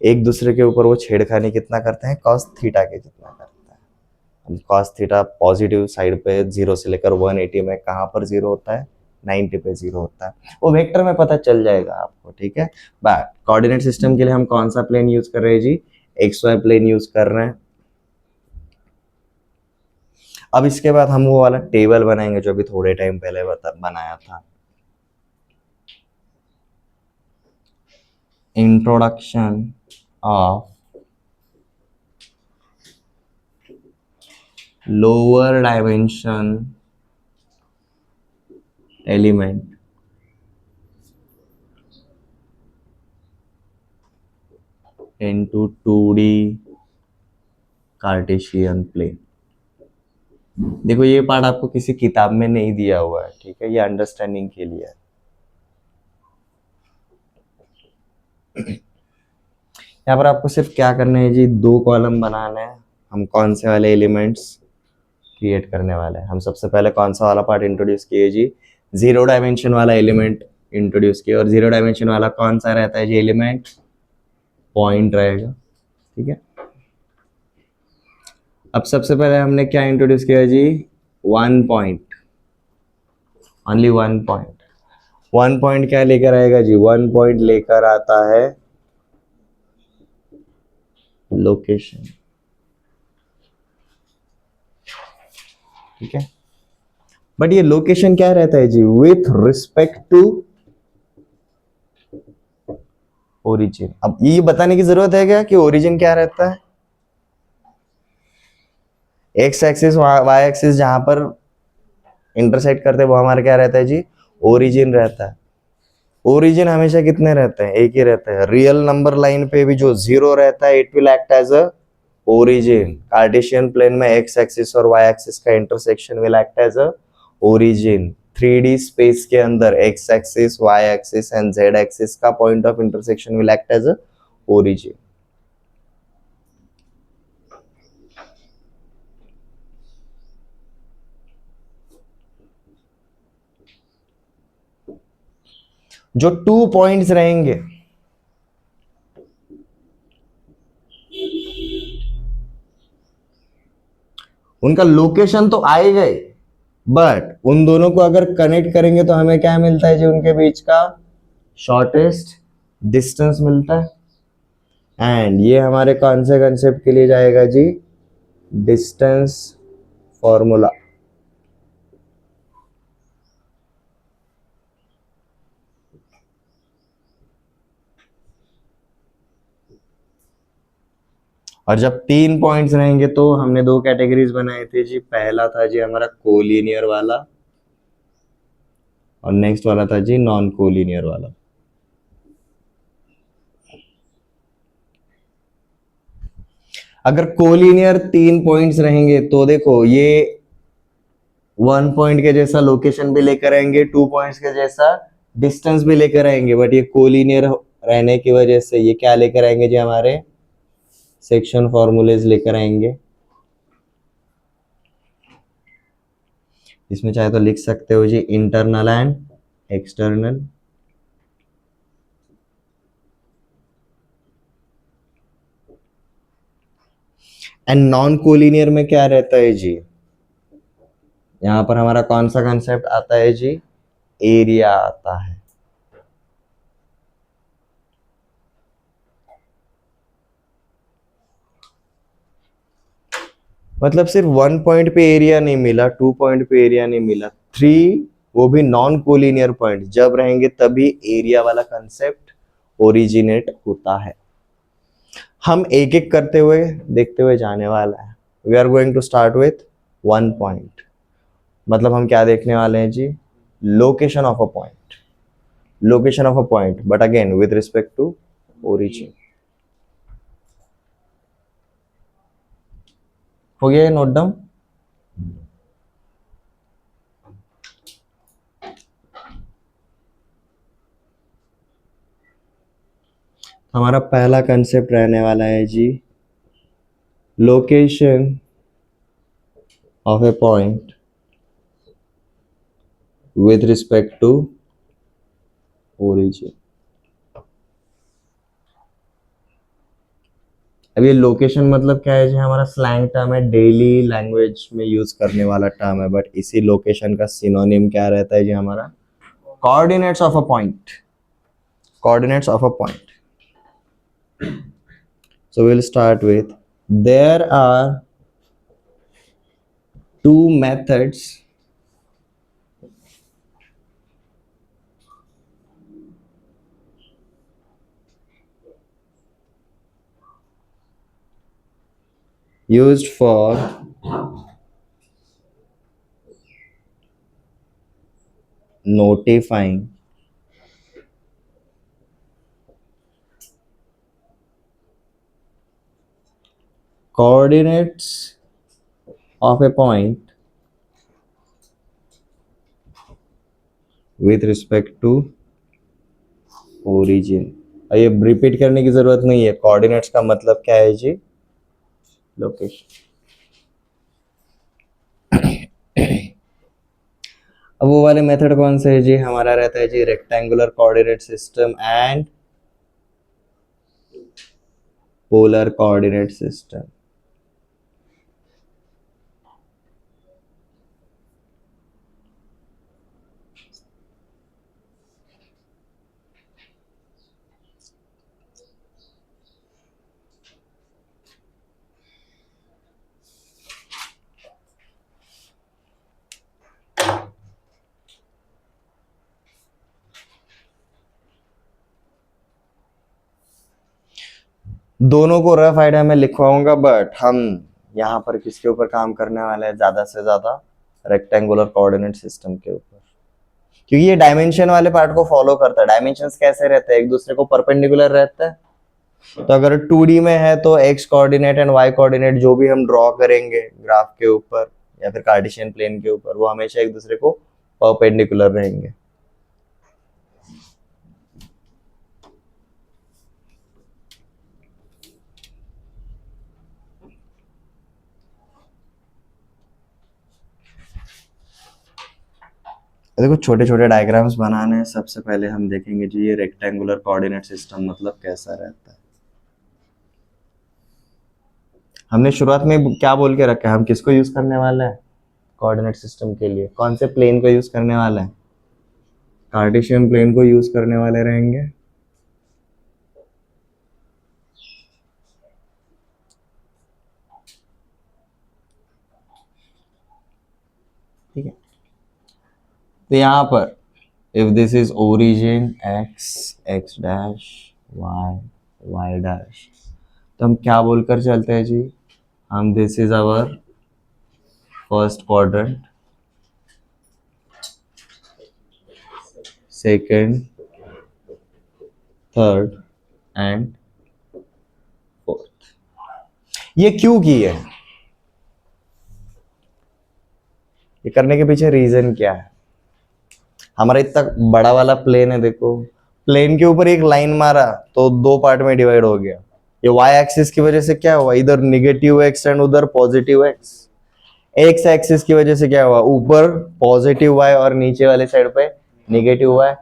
एक दूसरे के ऊपर वो छेड़खानी कितना करते हैं, cos थीटा के जितना करता है। cos थीटा पॉजिटिव साइड पे 0 से लेकर 180 में कहाँ पर 0 होता है, 90 पे 0 होता है, वो वेक्टर में पता चल जाएगा आपको, ठीक है। बट कोऑर्डिनेट सिस्टम के लिए हम कौन सा प्लेन यूज कर रहे हैं जी, एक्स वाई प्लेन यूज कर रहे हैं। अब इसके बाद हम वो वाला टेबल बनाएंगे जो अभी थोड़े टाइम पहले बनाया था, introduction of lower dimension element into 2D Cartesian plane. देखो ये पार्ट आपको किसी किताब में नहीं दिया हुआ है, ठीक है, ये अंडरस्टैंडिंग के लिए है। यहाँ पर आपको सिर्फ क्या करना है जी, दो कॉलम बनाना है। हम कौन से वाले एलिमेंट्स क्रिएट करने वाले हैं, हम सबसे पहले कौन सा वाला पार्ट इंट्रोड्यूस किए जी, जीरो डायमेंशन वाला एलिमेंट इंट्रोड्यूस किया। और जीरो डायमेंशन वाला कौन सा रहता है जी एलिमेंट, पॉइंट रहेगा, ठीक है। अब सबसे पहले हमने क्या इंट्रोड्यूस किया जी, one point, only one point. One point क्या लेकर आएगा जी, वन पॉइंट लेकर आता है लोकेशन, ठीक है। बट ये लोकेशन क्या रहता है जी, विथ रिस्पेक्ट टू ओरिजिन। अब ये बताने की जरूरत है क्या कि ओरिजिन क्या रहता है, एक्स एक्सिस वाई एक्सिस जहां पर इंटरसेक्ट करते हैं वो हमारा क्या रहता है जी, ओरिजिन रहता है। ओरिजिन हमेशा कितने रहते हैं, एक ही रहते हैं। रियल नंबर लाइन पे भी जो जीरो रहता है it will act as a origin. Cartesian plane में एक्स एक्सिस और वाई एक्सिस का intersection will act as a origin. 3D space के अंदर x axis, Y axis and Z axis का point of intersection will act as a origin. जो 2 points रहेंगे उनका location तो आएगा ही, बट उन दोनों को अगर कनेक्ट करेंगे तो हमें क्या मिलता है जी, उनके बीच का शॉर्टेस्ट डिस्टेंस मिलता है। एंड ये हमारे कौन से कंसेप्ट के लिए जाएगा जी, डिस्टेंस फॉर्मूला। और जब 3 पॉइंट्स रहेंगे तो हमने दो कैटेगरीज बनाए थे जी, पहला था जी हमारा कोलिनियर वाला और नेक्स्ट वाला था जी नॉन कोलिनियर वाला। अगर कोलिनियर 3 पॉइंट्स रहेंगे तो देखो ये 1 पॉइंट के जैसा लोकेशन भी लेकर आएंगे, 2 पॉइंट्स के जैसा डिस्टेंस भी लेकर आएंगे, बट ये कोलिनियर रहने की वजह से ये क्या लेकर आएंगे जी, हमारे सेक्शन फॉर्मूलेज लेकर आएंगे। इसमें चाहे तो लिख सकते हो जी internal and external. And non collinear में क्या रहता है जी, यहाँ पर हमारा कौन सा कंसेप्ट आता है जी? एरिया आता है। मतलब सिर्फ 1 पॉइंट पे एरिया नहीं मिला, 2 पॉइंट पे एरिया नहीं मिला, 3, वो भी नॉन कोलिनियर पॉइंट जब रहेंगे तभी एरिया वाला कंसेप्ट ओरिजिनेट होता है। हम एक एक करते हुए देखते हुए जाने वाला है। We are going to start with 1 point. मतलब हम क्या देखने वाले हैं जी? Location of a point, location of a point, but again with respect to origin. हो गया ये नोट डाउन? हमारा पहला कंसेप्ट रहने वाला है जी location of a point with respect to origin. अब ये लोकेशन मतलब क्या है जी? हमारा स्लैंग टर्म है, डेली लैंग्वेज में यूज करने वाला टर्म है, बट इसी लोकेशन का सिनोनिम क्या रहता है जी? हमारा coordinates of a point, coordinates of a point. So we'll start with, there are two methods used for notifying coordinates of a point with respect to origin। ये repeat करने की जरूरत नहीं है, कोऑर्डिनेट्स का मतलब क्या है जी? लोकेशन। अब वो वाले मेथड कौन से है जी? हमारा रहता है जी rectangular coordinate system and polar coordinate system. दोनों को रफ आइडिया में लिखवाऊंगा, बट हम यहाँ पर किसके ऊपर काम करने वाले हैं ज्यादा से ज्यादा? रेक्टेंगुलर कोऑर्डिनेट सिस्टम के ऊपर, क्योंकि ये डायमेंशन वाले पार्ट को फॉलो करता है। डायमेंशंस कैसे रहते हैं? एक दूसरे को परपेंडिकुलर रहता है। तो अगर 2D में है तो X coordinate and Y coordinate जो भी हम ड्रॉ करेंगे ग्राफ के ऊपर या फिर कार्टेशियन प्लेन के ऊपर, वो हमेशा एक दूसरे को परपेंडिकुलर रहेंगे। देखो छोटे छोटे डायग्राम्स बनाने हैं। सबसे पहले हम देखेंगे जी ये रेक्टेंगुलर कोऑर्डिनेट सिस्टम मतलब कैसा रहता है। हमने शुरुआत में क्या बोल के रखा है? हम किसको यूज करने वाले हैं कोऑर्डिनेट सिस्टम के लिए? कौन से प्लेन को यूज करने वाले हैं? कार्टेशियन प्लेन को यूज करने वाले रहेंगे। ठीक है, तो यहाँ पर if this is origin x, x dash, y, y dash, तो हम क्या बोलकर चलते हैं जी? हम this is our first quadrant, second, third and fourth. ये क्यों की है? ये करने के पीछे रीजन क्या है? हमारा इतना बड़ा वाला प्लेन है, देखो प्लेन के ऊपर एक लाइन मारा तो 2 पार्ट में डिवाइड हो गया। ये वाई एक्सिस की वजह से क्या हुआ? इधर निगेटिव एक्स एंड उधर पॉजिटिव एक्स। एक्स एक्सिस की वजह से क्या हुआ? ऊपर पॉजिटिव वाई और नीचे वाले साइड पे निगेटिव वाई।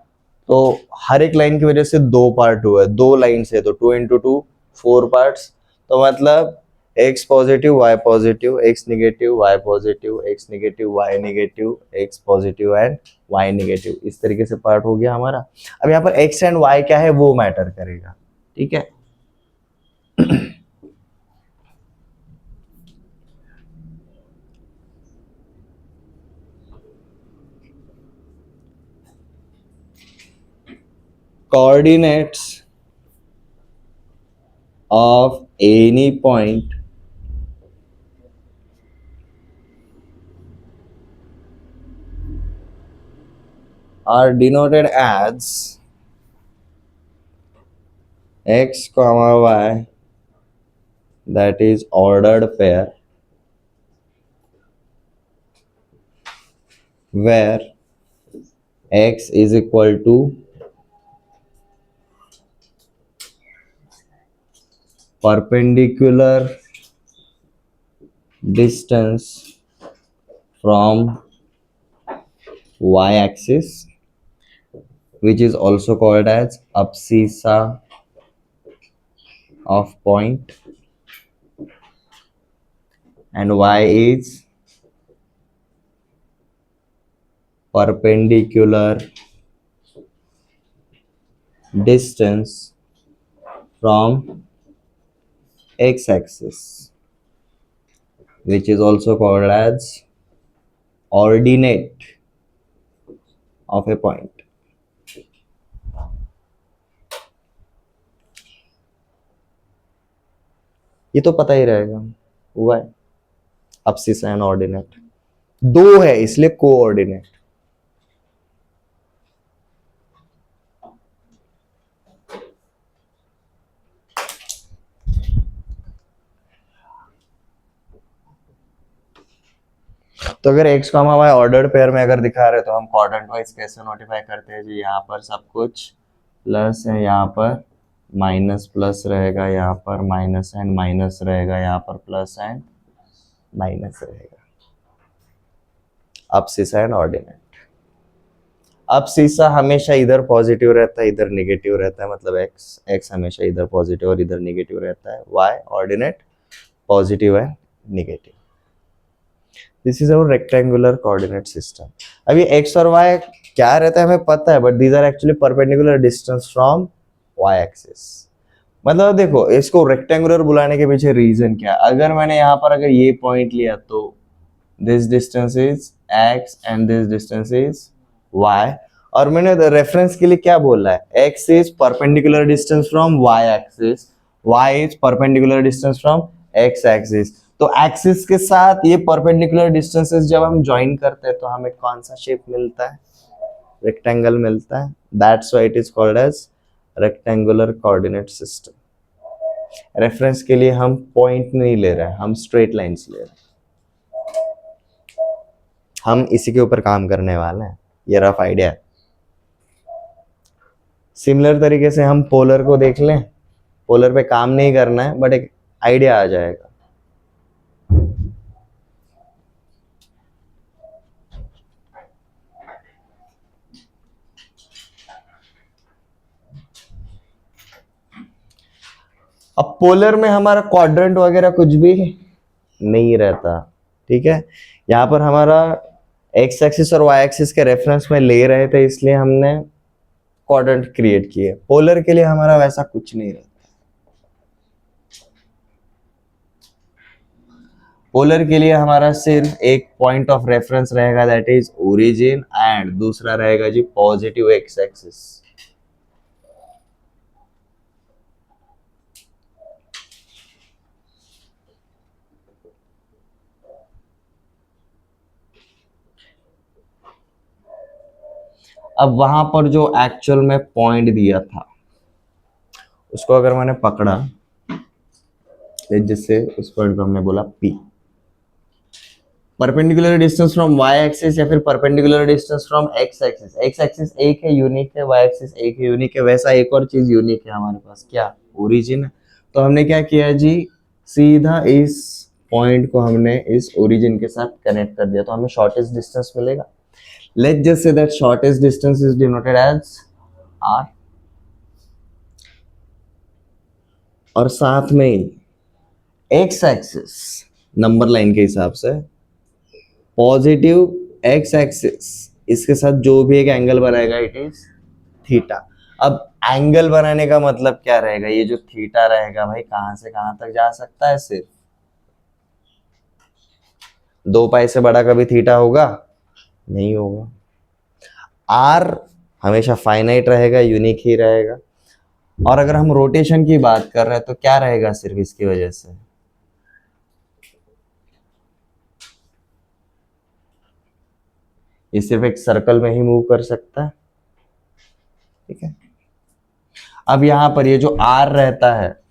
तो हर एक लाइन की वजह से 2 पार्ट हुआ है। 2 लाइन से तो 2 into 2 4 पार्ट्स। तो मतलब X positive Y positive, X negative Y positive, X negative Y negative, X positive and Y negative, इस तरीके से पार्ट हो गया हमारा। अब यहाँ पर एक्स एंड वाई क्या है वो मैटर करेगा, ठीक है। Coordinates of any point are denoted as x comma y, that is ordered pair, where x is equal to perpendicular distance from y axis, which is also called as abscissa of point, and y is perpendicular distance from x axis, which is also called as ordinate of a point. ये तो पता ही रहेगा, हुआ है अब्सिस and ordinate, दो है इसलिए coordinate. तो अगर X comma Y ordered pair में अगर दिखा रहे तो हम क्वाड्रेंट वाइज कैसे नोटिफाई करते हैं जी, यहाँ पर सब कुछ प्लस है, यहाँ पर माइनस प्लस रहेगा, यहाँ पर माइनस एंड माइनस रहेगा, यहाँ पर प्लस एंड माइनस रहेगा। अब्सिसा एंड ऑर्डिनेट। अब्सिसा हमेशा इधर पॉजिटिव रहता है इधर नेगेटिव रहता है, मतलब एक्स हमेशा इधर पॉजिटिव और इधर नेगेटिव रहता है, Y ordinate positive and negative. This is our rectangular coordinate system. अब ये एक्स और वाई क्या रहता है हमें पता है, but these are actually perpendicular distance from Y axis. मतलब देखो इसको रेक्टेंगुलर बुलाने के पीछे रीजन क्या है, अगर मैंने यहाँ पर अगर ये पॉइंट लिया तो this distance is X and this distance is Y, और मैंने रेफरेंस के लिए क्या बोला है, X is perpendicular distance from Y axis, Y is perpendicular distance from X axis. तो एक्सिस के साथ ये परपेंडिकुलर डिस्टेंसेस जब हम ज्वाइन करते हैं तो हमें कौन सा शेप मिलता है, रेक्टेंगल मिलता है। That's why it is called as rectangular coordinate system. Reference के लिए हम पॉइंट नहीं ले रहे हैं, हम स्ट्रेट लाइंस ले रहे हैं, हम इसी के ऊपर काम करने वाले हैं, ये रफ आइडिया है। सिमिलर तरीके से हम पोलर को देख लें, पोलर पे काम नहीं करना है बट एक आइडिया आ जाएगा। अब पोलर में हमारा क्वाड्रेंट वगैरह कुछ भी नहीं रहता, ठीक है। यहाँ पर हमारा एक्स एक्सिस और वाई एक्सिस के रेफरेंस में ले रहे थे इसलिए हमने क्वाड्रेंट क्रिएट किए। पोलर के लिए हमारा वैसा कुछ नहीं रहता। पोलर के लिए हमारा सिर्फ एक पॉइंट ऑफ रेफरेंस रहेगा, दैट इज ओरिजिन, एंड दूसरा रहेगा जी पॉजिटिव एक्स एक्सिस। अब वहां पर जो एक्चुअल में पॉइंट दिया था उसको अगर मैंने पकड़ा, जिससे उस पॉइंट को हमने बोला P, perpendicular distance from y axis या फिर perpendicular distance from x axis. x axis एक है यूनिक है, y एक्सिस एक है यूनिक है, वैसा एक और चीज यूनिक है हमारे पास, क्या, ओरिजिन। तो हमने क्या किया जी, सीधा इस पॉइंट को हमने इस ओरिजिन के साथ कनेक्ट कर दिया तो हमें शॉर्टेस्ट डिस्टेंस मिलेगा। Let's just say that shortest distance is denoted as r, और साथ में ही एक्स एक्सिस नंबर लाइन के हिसाब से, पॉजिटिव एक्स एक्सिस इसके साथ जो भी एक एंगल बनाएगा इट इज थीटा। अब एंगल बनाने का मतलब क्या रहेगा, ये जो थीटा रहेगा भाई कहां से कहां तक जा सकता है, सिर्फ 2 पाई से बड़ा कभी थीटा होगा नहीं होगा। आर हमेशा फाइनाइट रहेगा, यूनिक ही रहेगा। और अगर हम रोटेशन की बात कर रहे हैं तो क्या रहेगा, सिर्फ इसकी वजह से ये सिर्फ एक सर्कल में ही मूव कर सकता है। ठीक है, अब यहां पर ये जो आर रहता है,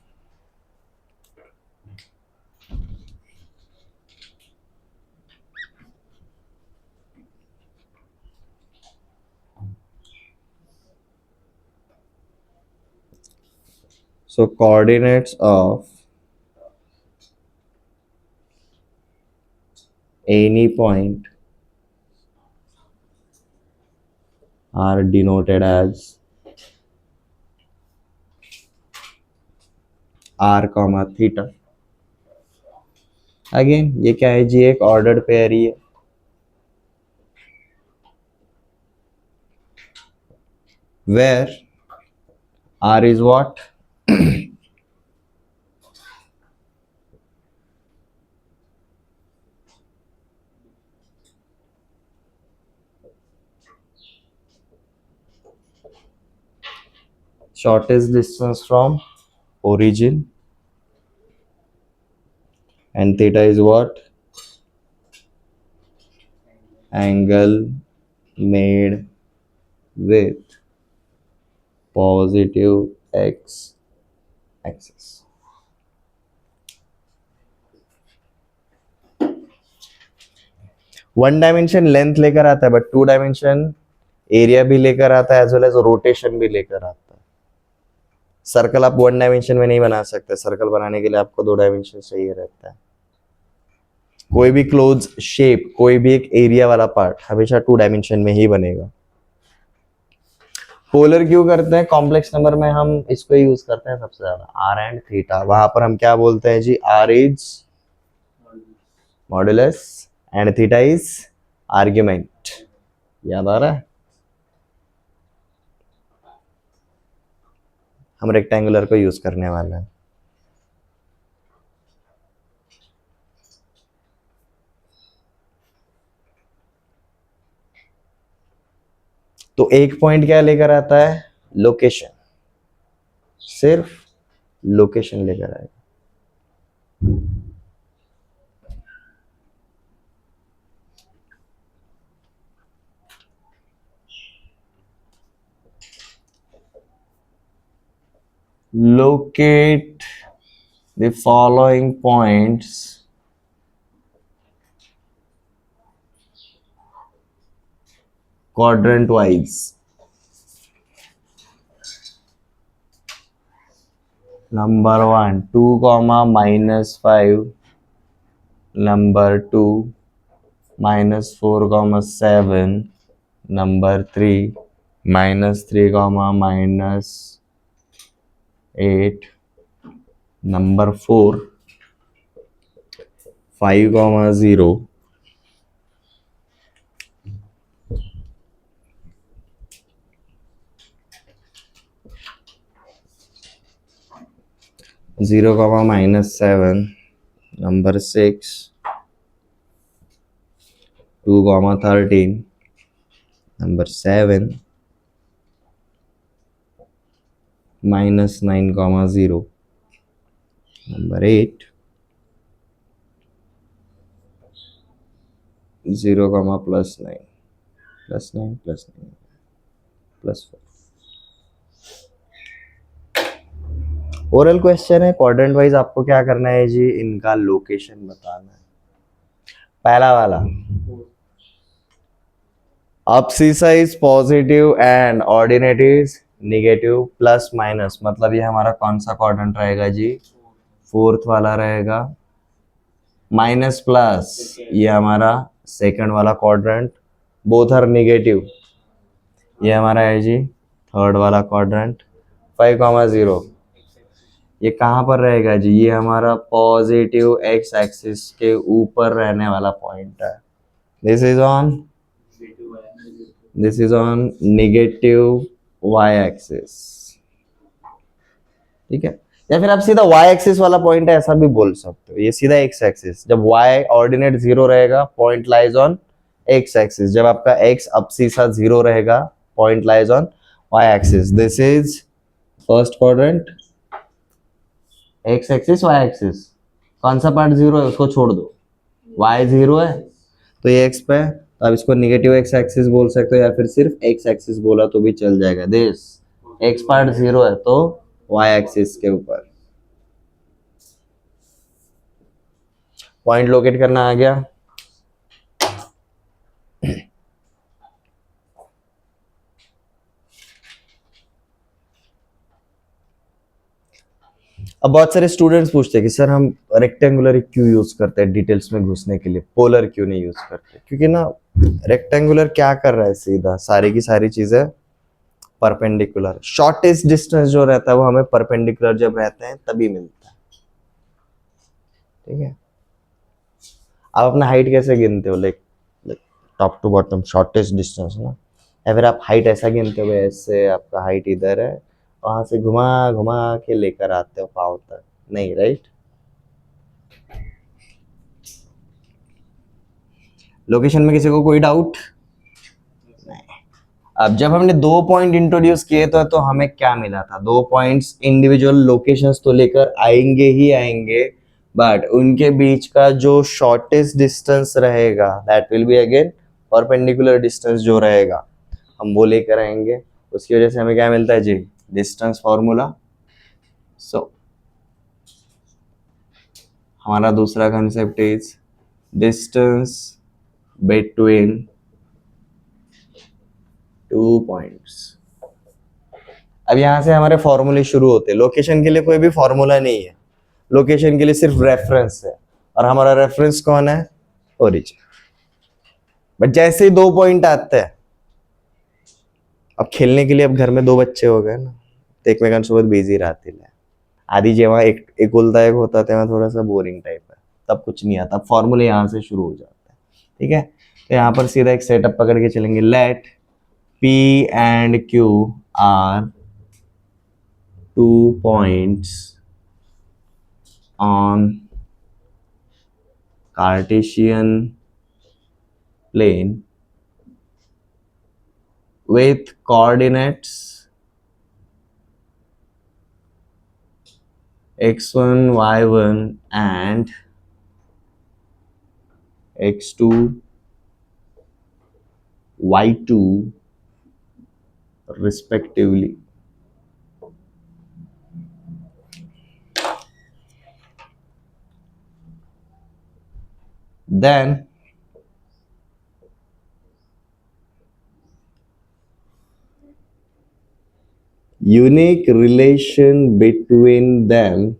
so coordinates of any point are denoted as r comma theta। Again ये क्या है जी, एक ऑर्डर्ड पेयर ही है। where r is what, shortest distance from origin, and theta is what, angle made with positive x axis। One dimension length लेकर आता है but 2 dimension area भी लेकर आता है एज वेल एज रोटेशन भी लेकर आता है। सर्कल आप 1 डायमेंशन में नहीं बना सकते, सर्कल बनाने के लिए आपको 2 डायमेंशन चाहिए रहता है। कोई भी क्लोज शेप, कोई भी एक एरिया वाला पार्ट हमेशा 2 डायमेंशन में ही बनेगा। पोलर क्यों करते हैं, कॉम्प्लेक्स नंबर में हम इसको यूज करते हैं सबसे ज्यादा, आर एंड थीटा। वहां पर हम क्या बोलते हैं जी, r is modulus and theta is argument. याद आ रहा है, हम रेक्टेंगुलर को यूज करने वाले हैं। तो एक पॉइंट क्या लेकर आता है, लोकेशन, सिर्फ लोकेशन लेकर आएगा। Locate the following points quadrant wise। Number 1 2 comma -5, number 2 -4 comma 7, number 3 -3 comma -8, number 4 5 comma 0, -0 comma -7, number 6 2 comma 13, number 7 -9 comma 0, number 8 0 comma +9 +9 +9 +4। Oral question है, क्वाड्रेंट वाइज आपको क्या करना है जी, इनका लोकेशन बताना है। पहला वाला, abscissa is positive and ordinate is negative plus minus, मतलब ये हमारा कौन सा क्वाड्रेंट रहेगा जी, फोर्थ वाला रहेगा। माइनस प्लस ये हमारा सेकंड वाला क्वाड्रेंट, बोथ आर निगेटिव, ये हमारा है जी थर्ड वाला क्वाड्रेंट। 5 comma 0 ये कहाँ पर रहेगा जी? ये हमारा पॉजिटिव एक्स एक्सिस के ऊपर रहने वाला पॉइंट है. This is on negative Y axis. ठीक है, या फिर आप सीधा वाई एक्सिस वाला पॉइंट है ऐसा भी बोल सकते हो. ये सीधा एक्स एक्सिस, जब वाई ऑर्डिनेट 0 रहेगा point lies on X axis. जब आपका एक्स अब्सिसा 0 रहेगा point lies on Y axis. This is first quadrant. X axis Y axis, कौन सा पार्ट 0 है उसको छोड़ दो. वाई 0 है तो ये एक्स पे है, तो आप इसको निगेटिव एक्स एक्सिस बोल सकते हो या फिर सिर्फ एक्स एक्सिस बोला तो भी चल जाएगा. दिस एक्स पार्ट 0 है तो वाई एक्सिस के ऊपर. पॉइंट लोकेट करना आ गया. अब बहुत सारे स्टूडेंट्स पूछते हैं कि सर हम रेक्टेंगुलर क्यों यूज करते हैं, डिटेल्स में घुसने के लिए पोलर क्यों नहीं यूज करते. क्योंकि ना रेक्टेंगुलर क्या कर रहा है, सीधा सारी की सारी चीजें परपेंडिकुलर. शॉर्टेस्ट डिस्टेंस जो रहता है वो हमें परपेंडिकुलर जब रहते हैं तभी मिलता है. ठीक है, आप अपना हाइट कैसे गिनते हो? Like top to bottom shortest distance ना, या फिर आप हाइट ऐसा गिनते हो ऐसे आपका हाइट इधर है, वहां से घुमा घुमा के लेकर आते हो पाँव तक? नहीं, राइट. लोकेशन में किसी को कोई डाउट नहीं? अब जब हमने 2 पॉइंट इंट्रोड्यूस किए तो हमें क्या मिला था? 2 पॉइंट्स इंडिविजुअल लोकेशंस तो लेकर आएंगे ही आएंगे, बट उनके बीच का जो शॉर्टेस्ट डिस्टेंस रहेगा that will be again perpendicular distance जो रहेगा हम वो लेकर आएंगे. उसकी वजह से हमें क्या मिलता है जी? Distance formula. सो हमारा दूसरा concept is distance between 2 points. अब यहां से हमारे फॉर्मूले शुरू होते हैं. लोकेशन के लिए कोई भी फॉर्मूला नहीं है, लोकेशन के लिए सिर्फ रेफरेंस है, और हमारा रेफरेंस कौन है? ओरिजिन. बट जैसे ही 2 पॉइंट आते हैं, अब खेलने के लिए अब घर में 2 बच्चे हो गए ना, तो एकमेकांसोबत बिझी राहतील. आधी जेव्हा एकुलता एक होता तेव्हा थोडासा बोरिंग टाइप है, तब कुछ नहीं आता. फॉर्मूले यहाँ से शुरू हो जाते हैं. ठीक है, तो यहाँ पर सीधा एक सेटअप पकड़ के चलेंगे. Let P and Q are 2 points on Cartesian plane with coordinates x1, y1 and x2, y2 respectively. Then unique relation between them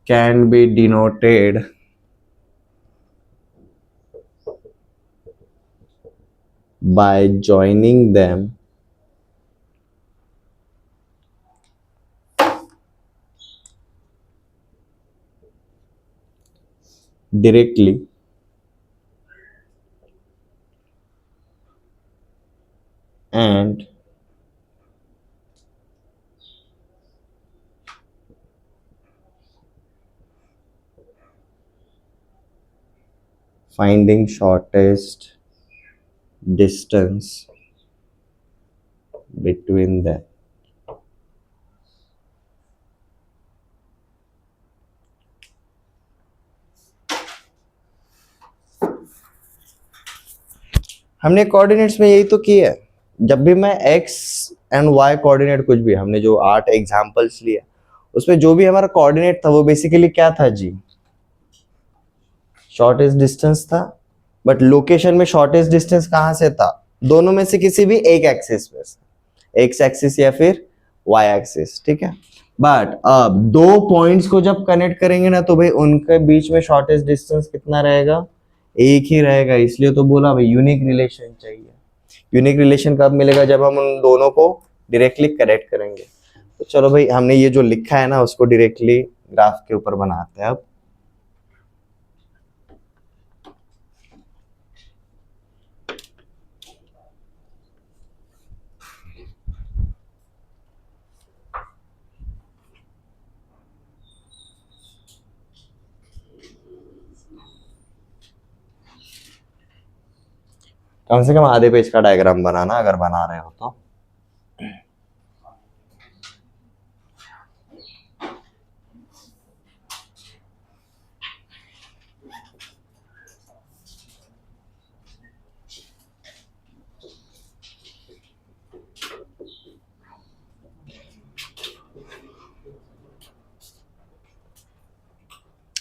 can be denoted by joining them directly and finding shortest distance between them. हमने coordinates में यही तो किया है. जब भी मैं x and y coordinate, कुछ भी हमने जो 8 एग्जांपल्स लिए उसमें जो भी हमारा कोऑर्डिनेट था वो बेसिकली क्या था जी? शॉर्टेस्ट डिस्टेंस था. बट लोकेशन में शॉर्टेस्ट डिस्टेंस कहां से था? दोनों में से किसी भी एक एक्सिस पे से, एक्स एक्सिस या फिर वाई एक्सिस. ठीक है, बट अब 2 पॉइंट्स को जब कनेक्ट करेंगे ना तो भाई उनके बीच में शॉर्टेस्ट डिस्टेंस कितना रहेगा? एक ही रहेगा, इसलिए तो बोला भाई यूनिक रिलेशन चाहिए। यूनिक रिलेशन कब मिलेगा? जब हम उन दोनों को डायरेक्टली कनेक्ट करेंगे। तो चलो भाई, हमने ये जो लिखा है ना उसको डायरेक्टली ग्राफ के ऊपर बनाते हैं अब। कम से कम आधे पेज का डायग्राम बनाना अगर बना रहे हो तो।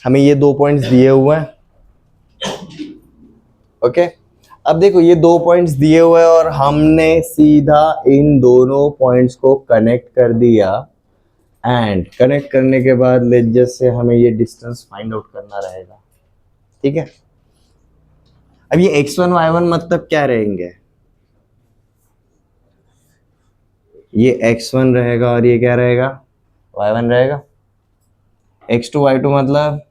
हमें ये 2 पॉइंट्स दिए हुए हैं, ओके। अब देखो ये 2 पॉइंट्स दिए हुए हैं और हमने सीधा इन दोनों पॉइंट्स को कनेक्ट कर दिया। एंड कनेक्ट करने के बाद लेट जस्ट से हमें ये डिस्टेंस फाइंड आउट करना रहेगा, ठीक है। अब ये x1 y1 मतलब क्या रहेंगे? ये x1 रहेगा और ये क्या रहेगा? y1 रहेगा। x2 y2 मतलब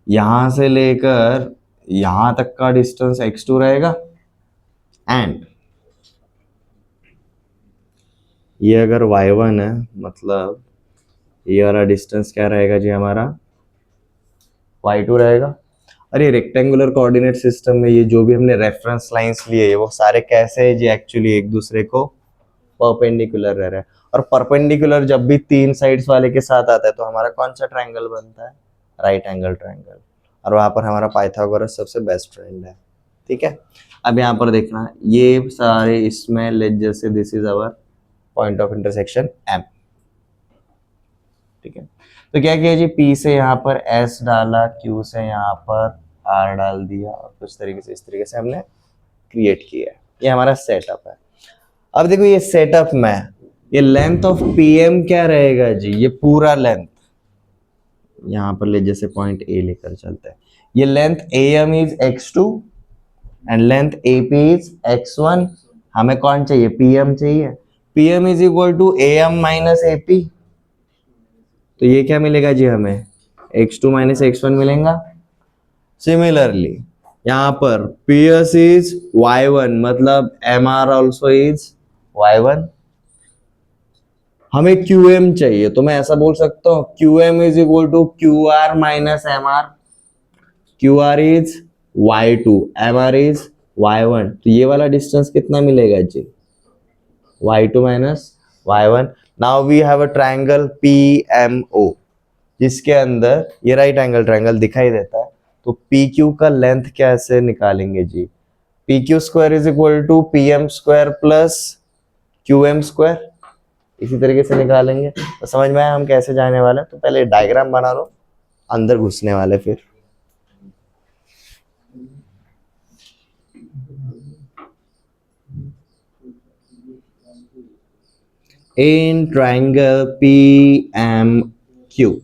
यहां से लेकर यहां तक का डिस्टेंस x2 रहेगा। एंड ये अगर y1 है मतलब ये वाला डिस्टेंस क्या रहेगा जी हमारा? y2 रहेगा। अरे रेक्टेंगुलर कोऑर्डिनेट सिस्टम में ये जो भी हमने रेफरेंस लाइंस लिए वो सारे कैसे है जी? एक्चुअली एक दूसरे को परपेंडिकुलर रह रहे हैं। और परपेंडिकुलर जब भी तीन साइड्स वाले के साथ आता है तो हमारा कौन सा ट्रायंगल बनता है? Right angle triangle. और वहां पर हमारा पाइथागोरस सबसे बेस्ट फ्रेंड है, ठीक है। अब यहाँ पर देखना ये सारे इसमें लेट जैसे this is our point of intersection M, ठीक है। तो क्या किया जी? P से यहाँ पर S डाला, Q से यहाँ पर R डाल दिया और कुछ तरीके से इस तरीके से हमने क्रिएट किया है। ये हमारा सेटअप है। अब देखो ये सेटअप में ये लेंथ ऑफ PM क्या रहेगा जी? ये पूरा लेंथ यहाँ पर ले जैसे पॉइंट A लेकर चलते हैं। ये length AM is x2 and length AP is x1। हमें कौन चाहिए? PM चाहिए। PM is equal to AM minus AP। तो ये क्या मिलेगा जी हमें? x2 माइनस x1 मिलेगा। सिमिलरली यहाँ पर PS इज y1 मतलब MR ऑल्सो इज y1। हमें QM चाहिए तो मैं ऐसा बोल सकता हूँ QM is equal to QR minus MR। QR is y2, MR is y1। तो ये वाला डिस्टेंस कितना मिलेगा जी? y2 minus y1। Now we have a triangle PMO जिसके अंदर ये राइट एंगल ट्रायंगल दिखाई देता है। तो PQ का लेंथ कैसे निकालेंगे जी? PQ square is equal to PM square plus QM square. इसी तरीके से निकालेंगे। तो समझ में आया हम कैसे जाने वाले हैं? तो पहले डायग्राम बना लो, अंदर घुसने वाले फिर। इन ट्रायंगल PMQ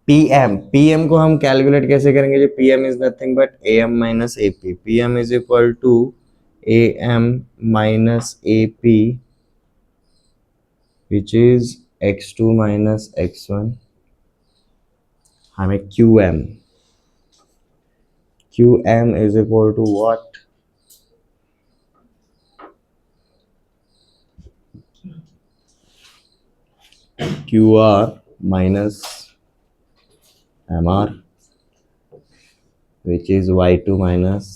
पीएम को हम कैलकुलेट कैसे करेंगे जी? PM is nothing but AM minus AP। PM is equal to AM minus AP which is x2 minus x1। हमें QM is equal to what? QR minus MR which is y2 minus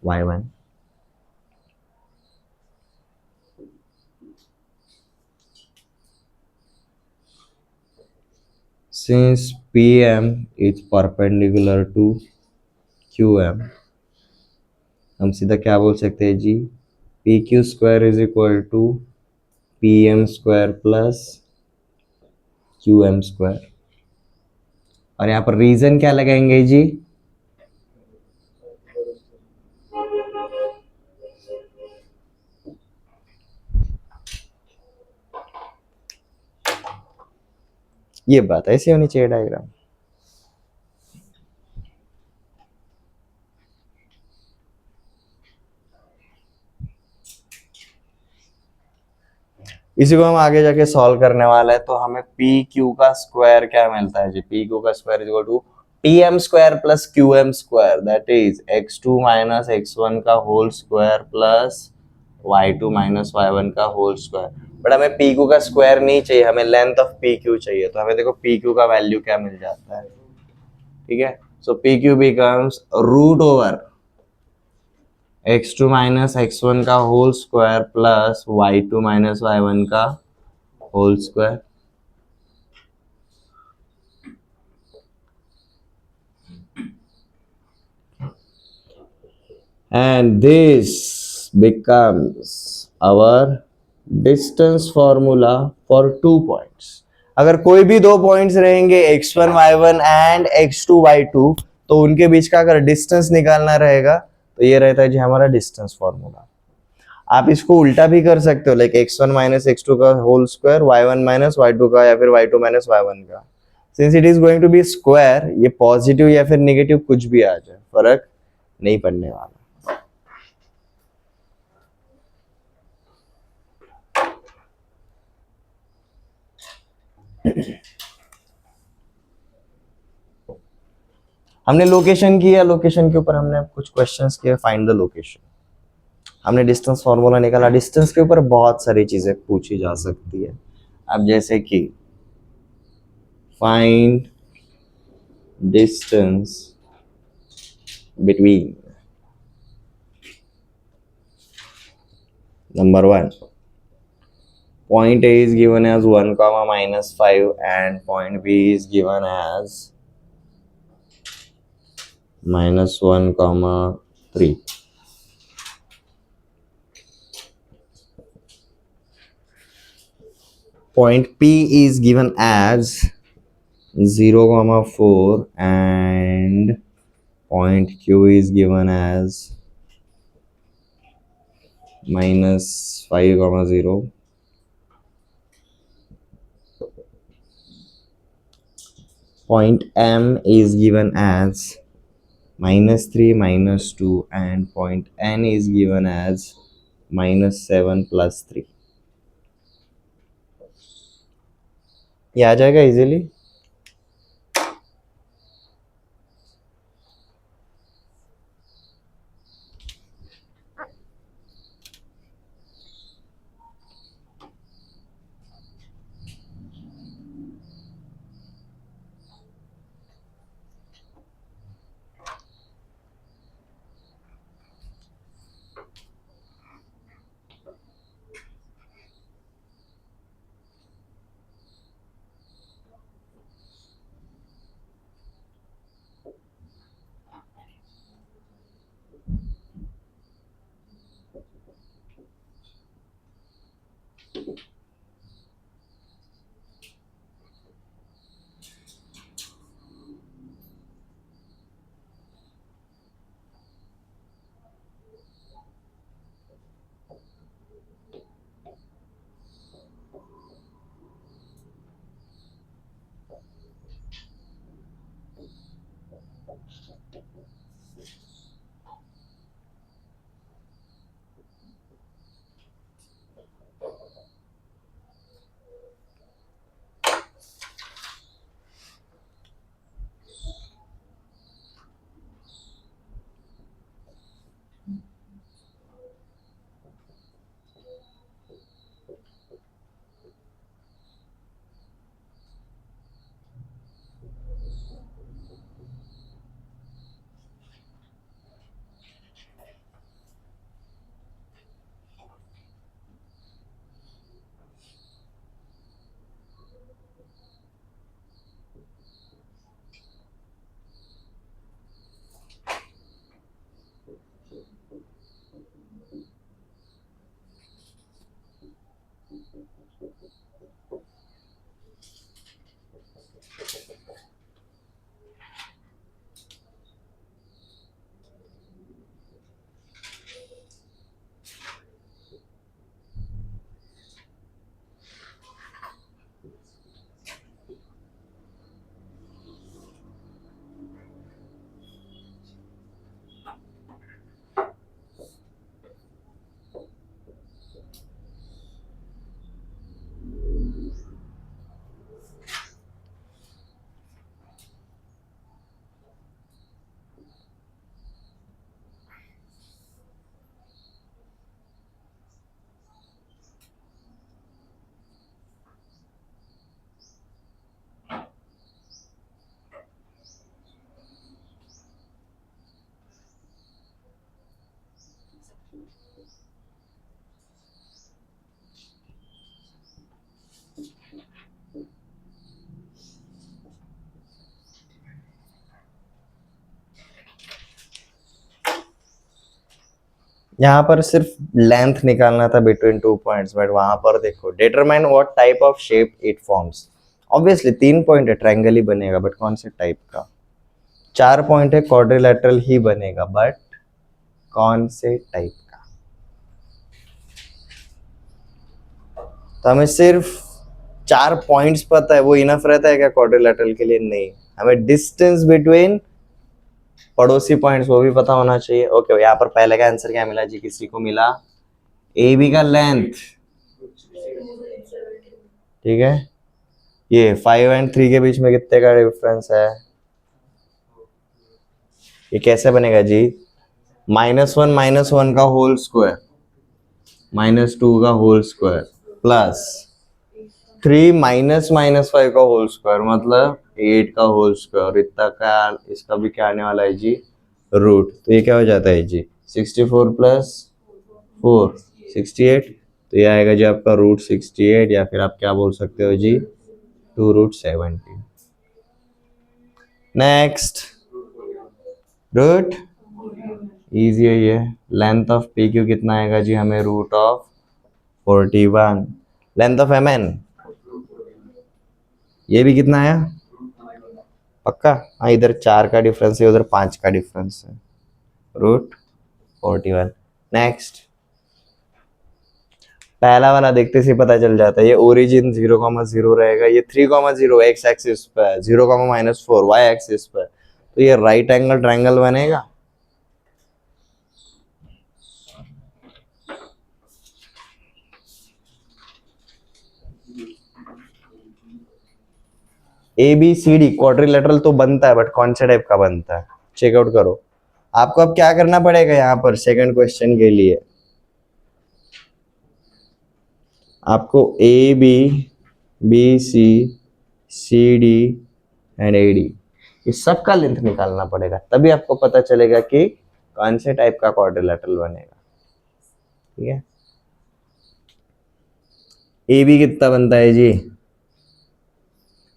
y1। Since PM is perpendicular to QM, हम सीधा क्या बोल सकते हैं जी? PQ square is equal to PM square plus QM square. और यहाँ पर रीजन क्या लगाएंगे जी? ये बात ऐसी होनी चाहिए डायग्राम। इसी को हम आगे जाके सॉल्व करने वाला है। तो हमें पी क्यू का स्क्वायर क्या मिलता है जी? पी क्यू का square is equal to P M square plus Q M square, that is x two minus x one का whole square plus y two minus y one का whole square. But हमें P Q का square नहीं चाहिए, हमें length of P Q चाहिए। तो हमें देखो पी क्यू का वैल्यू क्या मिल जाता है, ठीक है। So P Q becomes root over x two minus x one का whole square plus y two minus y one का whole square. And this becomes our distance formula for 2 points. अगर कोई भी 2 पॉइंट्स रहेंगे x1 y1 and x2 y2, तो उनके बीच का अगर डिस्टेंस निकालना रहेगा तो ये रहता है जी हमारा डिस्टेंस फॉर्मूला। आप इसको उल्टा भी कर सकते हो, लाइक x1 माइनस x2 का whole square, y1 minus y2 का, या फिर y2 माइनस y1 का। Since it is going to be square, ये पॉजिटिव या फिर नेगेटिव कुछ भी आ जाए, फर्क नहीं पड़ने वाला। हमने लोकेशन किया, लोकेशन के ऊपर हमने कुछ क्वेश्चंस किए, फाइंड द लोकेशन। हमने डिस्टेंस फॉर्मूला निकाला। डिस्टेंस के ऊपर बहुत सारी चीजें पूछी जा सकती है। अब जैसे कि find distance between number 1, point A is given as 1 comma minus 5 and point B is given as minus 1 comma 3. Point P is given as 0 comma 4 and point Q is given as minus 5 comma 0. Point M is given as minus 3 minus 2 and point N is given as minus 7 plus 3. ये आ जाएगा easily. यहाँ पर सिर्फ length निकालना था between two points, but वहां पर देखो determine what type of shape it forms. Obviously 3 point है, ट्रायंगल ही बनेगा, बट कौन से टाइप का। 4 पॉइंट है, क्वाड्रिलेटरल ही बनेगा, बट कौन से टाइप का। तो हमें सिर्फ 4 पॉइंट्स पता है, वो इनफ रहता है क्या क्वाड्रिलेटरल के लिए? नहीं, हमें डिस्टेंस बिटवीन पड़ोसी पॉइंट्स वो भी पता होना चाहिए। ओके, यहाँ पर पहले का आंसर क्या मिला जी? किसी को मिला ए बी का लेंथ, ठीक है। ये 5 और 3 के बीच में कितने का डिफरेंस है? ये कैसे बनेगा जी? -1 का होल स्क्वायर, -2 का होल स्क्वायर, प्लस 3 -5 का होल स्क्वायर, मतलब 8 का होल स्क्वायर। इतना का इसका भी क्या आने वाला है जी? रूट। तो ये क्या हो जाता है जी? 64 प्लस 4 68। तो ये आएगा जी आपका √68, या फिर आप क्या बोल सकते हो जी? 2√70। नेक्स्ट, रूट इजी है ये। लेंथ ऑफ पी क्यू कितना आएगा जी? हमें √41। लेंथ ऑफ एम एन, ये भी कितना आया? पक्का? हाँ, इधर 4 का डिफरेंस है, उधर 5 का डिफरेंस है। √41। नेक्स्ट, पहला वाला देखते से पता चल जाता है, ये ओरिजिन 0,0 रहेगा, ये 3,0 एक्स एक्सिस पर, 0,-4 वाई एक्सिस पर। तो ये राइट एंगल ट्रायंगल बनेगा। A B C D quadrilateral तो बनता है, बट कौन से टाइप का बनता है चेकआउट करो। आपको अब क्या करना पड़ेगा यहाँ पर सेकंड क्वेश्चन के लिए? आपको A B, B C, C D and A D, इस सब का लेंथ निकालना पड़ेगा, तभी आपको पता चलेगा कि कौन से टाइप का क्वाड्रिलेटरल बनेगा। ठीक है, ए बी कितना बनता है जी?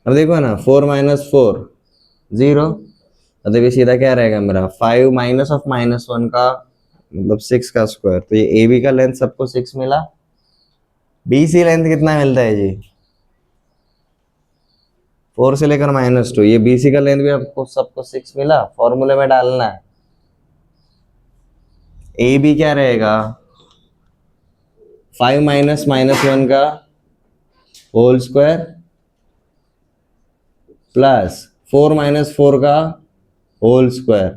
अब देखो ना, 4 - 4 0, मतलब ये सीधा क्या रहेगा मेरा? 5 माइनस ऑफ -1 का मतलब 6 का स्क्वायर। तो ये ए बी का लेंथ सबको 6 मिला। बी सी लेंथ कितना मिलता है जी? 4 से लेकर -2। ये बी सी का लेंथ भी आपको सबको 6 मिला। फॉर्मूले में डालना है, ए बी क्या रहेगा? 5 माइनस -1 का होल स्क्वायर प्लस 4 - 4 का होल स्क्वायर।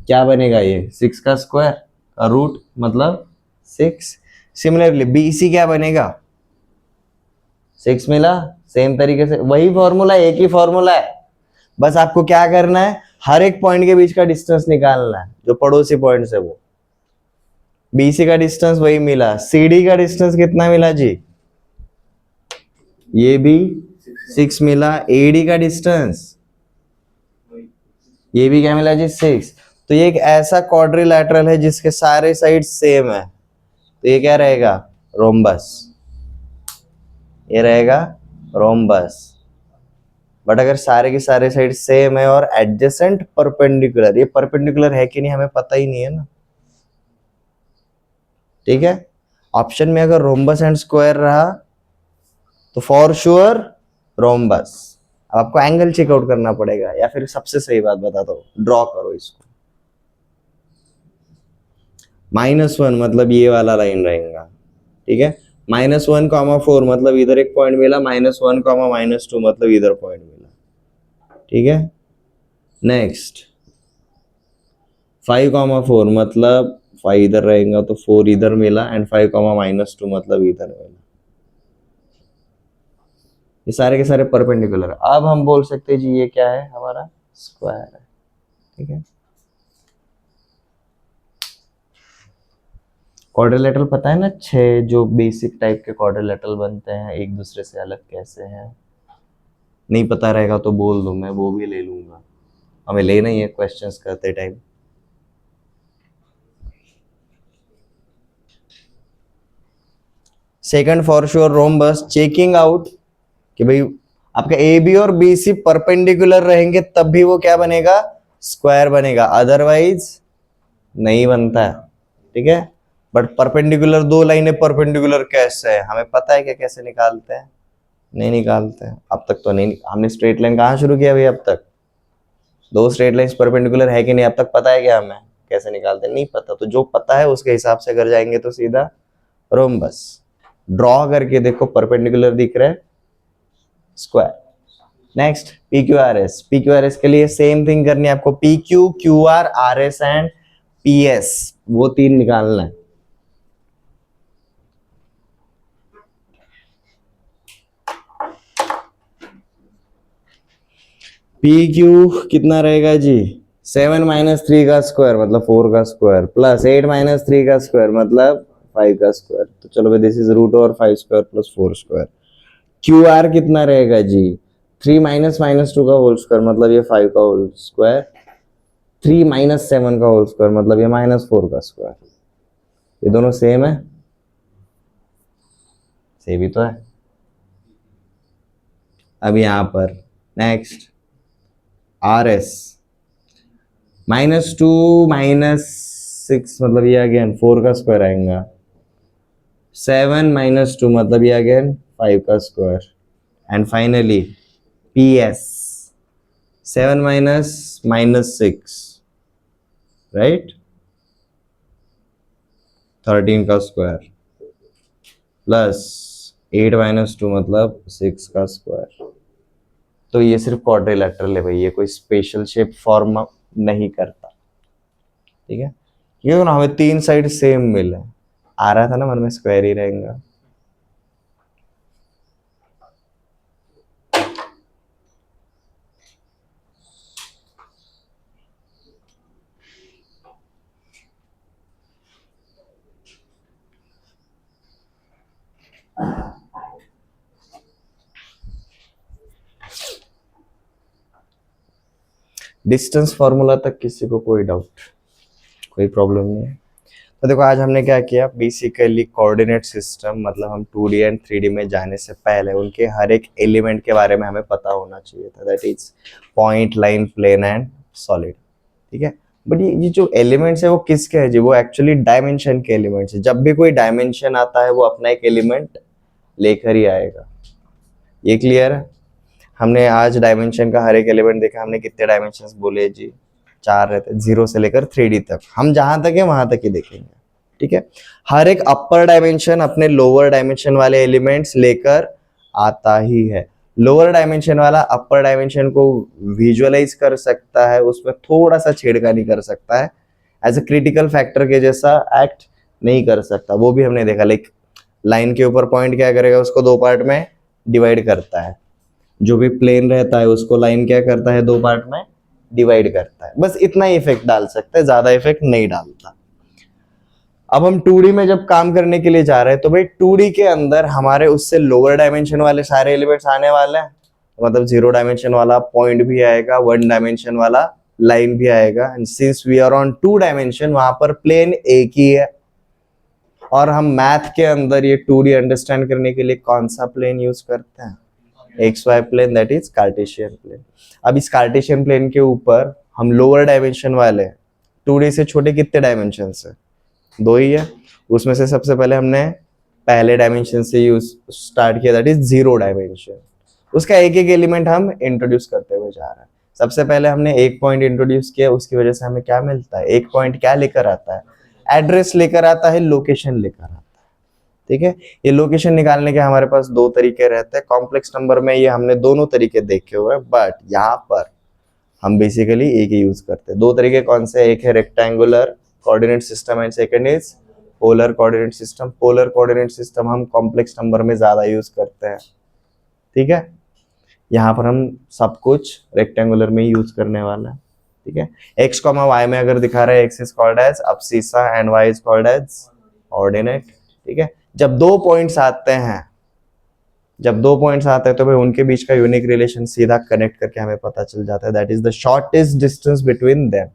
क्या बनेगा ये? 6 का स्क्वायर का रूट, मतलब 6। सिमिलरली बी सी क्या बनेगा? 6 मिला। सेम तरीके से वही फॉर्मूला, एक ही फॉर्मूला है, बस आपको क्या करना है, हर एक पॉइंट के बीच का डिस्टेंस निकालना है, जो पड़ोसी पॉइंट है वो। बीसी का डिस्टेंस वही मिला। सीडी का डिस्टेंस कितना मिला जी? ये भी 6 मिला। एडी का डिस्टेंस, ये भी क्या मिला जी? 6। तो ये एक ऐसा क्वाड्रिलैटरल है जिसके सारे साइड सेम है, तो ये क्या रहेगा? रोम्बस। ये रहेगा रोम्बस। बट अगर सारे के सारे साइड सेम है और एडजेसेंट परपेंडिकुलर, ये परपेंडिकुलर है कि नहीं हमें पता ही नहीं है ना। ठीक है, ऑप्शन में अगर रोम्बस एंड स्क्वायर रहा तो फॉर श्योर रोम्बस। अब आपको एंगल चेकआउट करना पड़ेगा, या फिर सबसे सही बात बताता हूं, ड्रॉ करो इसको। -1 मतलब ये वाला लाइन रहेगा, ठीक है। -1,4 मतलब इधर एक पॉइंट मिला, -1, -2 मतलब इधर पॉइंट मिला, ठीक है। नेक्स्ट 5,4 मतलब 5 इधर रहेगा तो 4 इधर मिला, एंड 5, -2 मतलब इधर मिला। ये सारे के सारे परपेंडिकुलर। अब हम बोल सकते हैं जी ये क्या है? हमारा स्क्वायर है, ठीक है। क्वाड्रिलेटरल पता है ना, 6 जो बेसिक टाइप के क्वाड्रिलेटरल बनते हैं, एक दूसरे से अलग कैसे हैं? नहीं पता रहेगा तो बोल दो, मैं वो भी ले लूंगा, हमें लेना ही है क्वेश्चंस करते time. Second for sure rhombus, checking out कि भाई आपका ए बी और बी सी परपेंडिकुलर रहेंगे तब भी वो क्या बनेगा, स्क्वायर बनेगा, अदरवाइज नहीं बनता है। ठीक है, बट परपेंडिकुलर दो लाइनें परपेंडिकुलर कैसे है हमें पता है क्या, कैसे निकालते हैं, नहीं निकालते हैं अब तक तो नहीं। हमने स्ट्रेट लाइन कहाँ शुरू किया भाई, अब तक दो स्ट्रेट लाइंस परपेंडिकुलर है कि नहीं अब तक पता है क्या हमें, कैसे निकालते हैं नहीं पता। तो जो पता है उसके हिसाब से अगर जाएंगे तो सीधा रोम्बस ड्रॉ करके देखो, परपेंडिकुलर दिख रहा है, square. Next P Q R S, P Q R S के लिए सेम थिंग करनी है आपको, P Q Q R R S and P S, वो तीन निकालना है। पी क्यू कितना रहेगा जी, 7 माइनस 3 का स्क्वायर मतलब 4 का स्क्वायर, प्लस 8 माइनस 3 का स्क्वायर मतलब 5 का स्क्वायर। तो चलो भाई this is root over 5 square plus 4 square. Q R कितना रहेगा जी, 3 माइनस माइनस 2 का होल स्क्वायर मतलब ये 5 का होल स्क्वायर, 3 माइनस 7 का होल स्क्वायर मतलब ये माइनस 4 का स्क्वायर। ये दोनों सेम है, सेम ही तो है। अब यहां पर नेक्स्ट आर एस, -2 -6 मतलब ये अगेन 4 का स्क्वायर आएगा, 7 - 2 मतलब ये अगेन 5 का square, and finally P S 7 - -6 right 13 का स्क्वायर प्लस 8 - 2 मतलब 6 का स्क्वायर। तो ये सिर्फ क्वाड्रिलेटरल है भाई, ये कोई स्पेशल शेप फॉर्म नहीं करता। ठीक है, ये ना हमें तीन साइड सेम मिले, आ रहा था ना मन में स्क्वायर ही रहेगा। डिस्टेंस फॉर्मूला तक किसी को कोई डाउट, कोई प्रॉब्लम नहीं है। तो देखो आज हमने क्या किया, बेसिकली कोऑर्डिनेट सिस्टम मतलब हम 2D एंड 3D में जाने से पहले उनके हर एक एलिमेंट के बारे में हमें पता होना चाहिए था, that is point, line, plane and solid. ठीक है, बट ये जो एलिमेंट्स है वो किसके हैं जी, वो एक्चुअली डायमेंशन के एलिमेंट्स है। जब भी कोई डायमेंशन आता है वो अपना एक एलिमेंट लेकर ही आएगा, ये क्लियर है। हमने आज डायमेंशन का हर एक एलिमेंट देखा, हमने कितने डायमेंशंस बोले जी, 4 रहते हैं, 0 से लेकर 3D तक, हम जहां तक है वहां तक ही देखेंगे। ठीक है, हर एक अपर डायमेंशन अपने लोअर डायमेंशन वाले एलिमेंट्स लेकर आता ही है। लोअर डायमेंशन वाला अपर डायमेंशन को विजुअलाइज कर सकता है, उसमें थोड़ा सा छेड़खानी कर सकता है, एज अ क्रिटिकल फैक्टर के जैसा एक्ट नहीं कर सकता। वो भी हमने देखा, लाइक लाइन के ऊपर पॉइंट क्या करेगा, उसको दो पार्ट में डिवाइड करता है, जो भी प्लेन रहता है उसको लाइन क्या करता है, दो पार्ट में डिवाइड करता है। बस इतना ही इफेक्ट डाल सकता है, ज्यादा इफेक्ट नहीं डालता। अब हम 2D में जब काम करने के लिए जा रहे हैं तो भाई 2D के अंदर हमारे उससे लोअर डायमेंशन वाले सारे एलिमेंट्स आने वाले हैं, मतलब 0 डायमेंशन वाला पॉइंट भी आएगा, 1 डायमेंशन वाला लाइन भी आएगा, and since we are on 2 dimension वहां पर प्लेन एक ही है। और हम मैथ के अंदर ये 2D अंडरस्टैंड करने के लिए कौन सा प्लेन यूज करते हैं, XY plane, that is Cartesian plane. अब इस कार्टेशियन प्लेन के ऊपर हम लोअर डायमेंशन वाले 2D से छोटे कितने डायमेंशन है, 2 ही है। उसमें से सबसे पहले हमने पहले डायमेंशन से यूज स्टार्ट किया, दैट इज 0 डायमेंशन। उसका एक एक एलिमेंट हम इंट्रोड्यूस करते हुए जा रहे हैं। सबसे पहले हमने एक पॉइंट इंट्रोड्यूस किया, उसकी वजह से हमें क्या मिलता है, एक पॉइंट क्या लेकर आता है, एड्रेस लेकर आता है, लोकेशन लेकर आता है। ठीक है, ये लोकेशन निकालने के हमारे पास दो तरीके रहते हैं, कॉम्प्लेक्स नंबर में ये हमने दोनों तरीके देखे हुए हैं, बट यहाँ पर हम बेसिकली एक ही यूज करते हैं। दो तरीके कौन से, एक है rectangular coordinate system and second is polar coordinate system. Polar coordinate system हम कॉम्प्लेक्स नंबर में ज्यादा यूज करते हैं। ठीक है, यहाँ पर हम सब कुछ रेक्टेंगुलर में ही यूज करने वाला है। ठीक है, x, y में अगर दिखा रहा है x is called as abscissa and y is called as ordinate. ठीक है, जब दो पॉइंट्स आते हैं, जब दो पॉइंट्स आते हैं तो भाई उनके बीच का यूनिक रिलेशन सीधा कनेक्ट करके हमें पता चल जाता है, that is the shortest distance between them.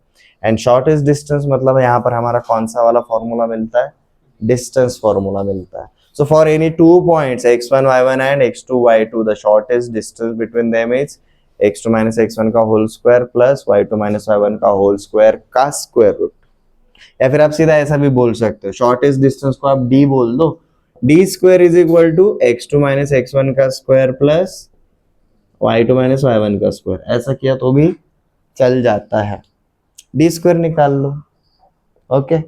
And shortest distance मतलब यहाँ पर हमारा कौन सा वाला फॉर्मूला मिलता है, डिस्टेंस फॉर्मूला मिलता है. So for any 2 points x1 y1 and x2 y2, the shortest distance between them is x2 minus x1 का whole square plus y2 minus y1 का होल स्क्वायर का स्क्वायर रूट. या फिर आप सीधा ऐसा भी बोल सकते हो, शॉर्टेस्ट डिस्टेंस को आप d बोल दो, d square is equal to x2 minus x1 का square plus y2 minus y1 का स्क्वायर. ऐसा किया तो भी चल जाता है. d स्क्वायर निकाल लो. ओके.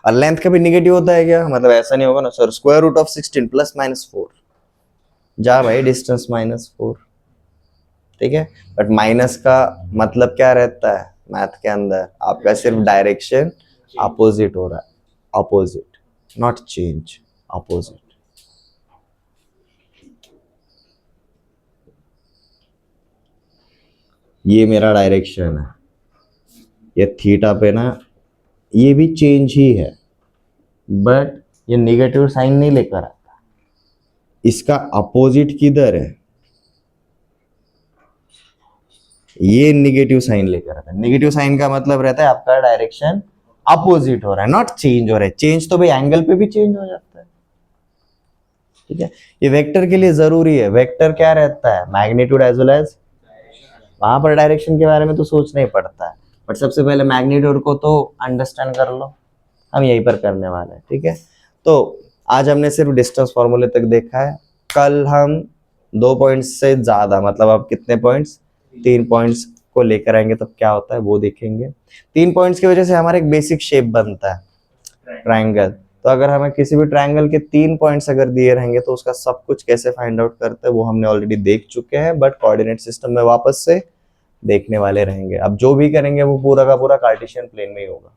और लेंथ का भी निगेटिव होता है क्या? मतलब ऐसा नहीं होगा ना sir, square root of 16 plus minus 4. जा भाई, डिस्टेंस -4. ठीक है. बट माइनस का मतलब क्या रहता है मैथ के अंदर? आपका सिर्फ डायरेक्शन अपोजिट हो रहा है. Opposite, not change, opposite. ये मेरा डायरेक्शन है, ये थीटा पे ना, ये भी चेंज ही है, बट ये नेगेटिव साइन नहीं लेकर आता. इसका अपोजिट किधर है? ये नेगेटिव साइन लेकर आता है. नेगेटिव साइन का मतलब रहता है आपका डायरेक्शन अपोजिट हो रहा है, नॉट चेंज हो रहा है. चेंज तो भाई एंगल पे भी चेंज हो जाता है. ठीक है. ये वेक्टर के लिए जरूरी है. वेक्टर क्या रहता है? मैग्नीट्यूड एज वेल एज, वहां पर डायरेक्शन के बारे में तो सोचना ही पड़ता है, बट सबसे पहले मैग्नीट्यूड को तो अंडरस्टैंड कर लो. हम यहीं पर करने वाले हैं. ठीक है. तो आज हमने सिर्फ डिस्टेंस फॉर्मूले तक देखा है. कल हम 2 पॉइंट्स से ज्यादा, मतलब आप कितने पॉइंट्स, 3 पॉइंट्स को लेकर आएंगे तब क्या होता है वो देखेंगे. 3 पॉइंट्स की वजह से हमारा एक बेसिक शेप बनता है ट्राइंगल. तो अगर हमें किसी भी ट्राइंगल के 3 पॉइंट्स अगर दिए रहेंगे तो उसका सब कुछ कैसे फाइंड आउट करते हैं वो हमने ऑलरेडी देख चुके हैं, बट कोऑर्डिनेट सिस्टम में वापस से देखने वाले रहेंगे. अब जो भी करेंगे वो पूरा का पूरा कार्टेशियन प्लेन में ही होगा.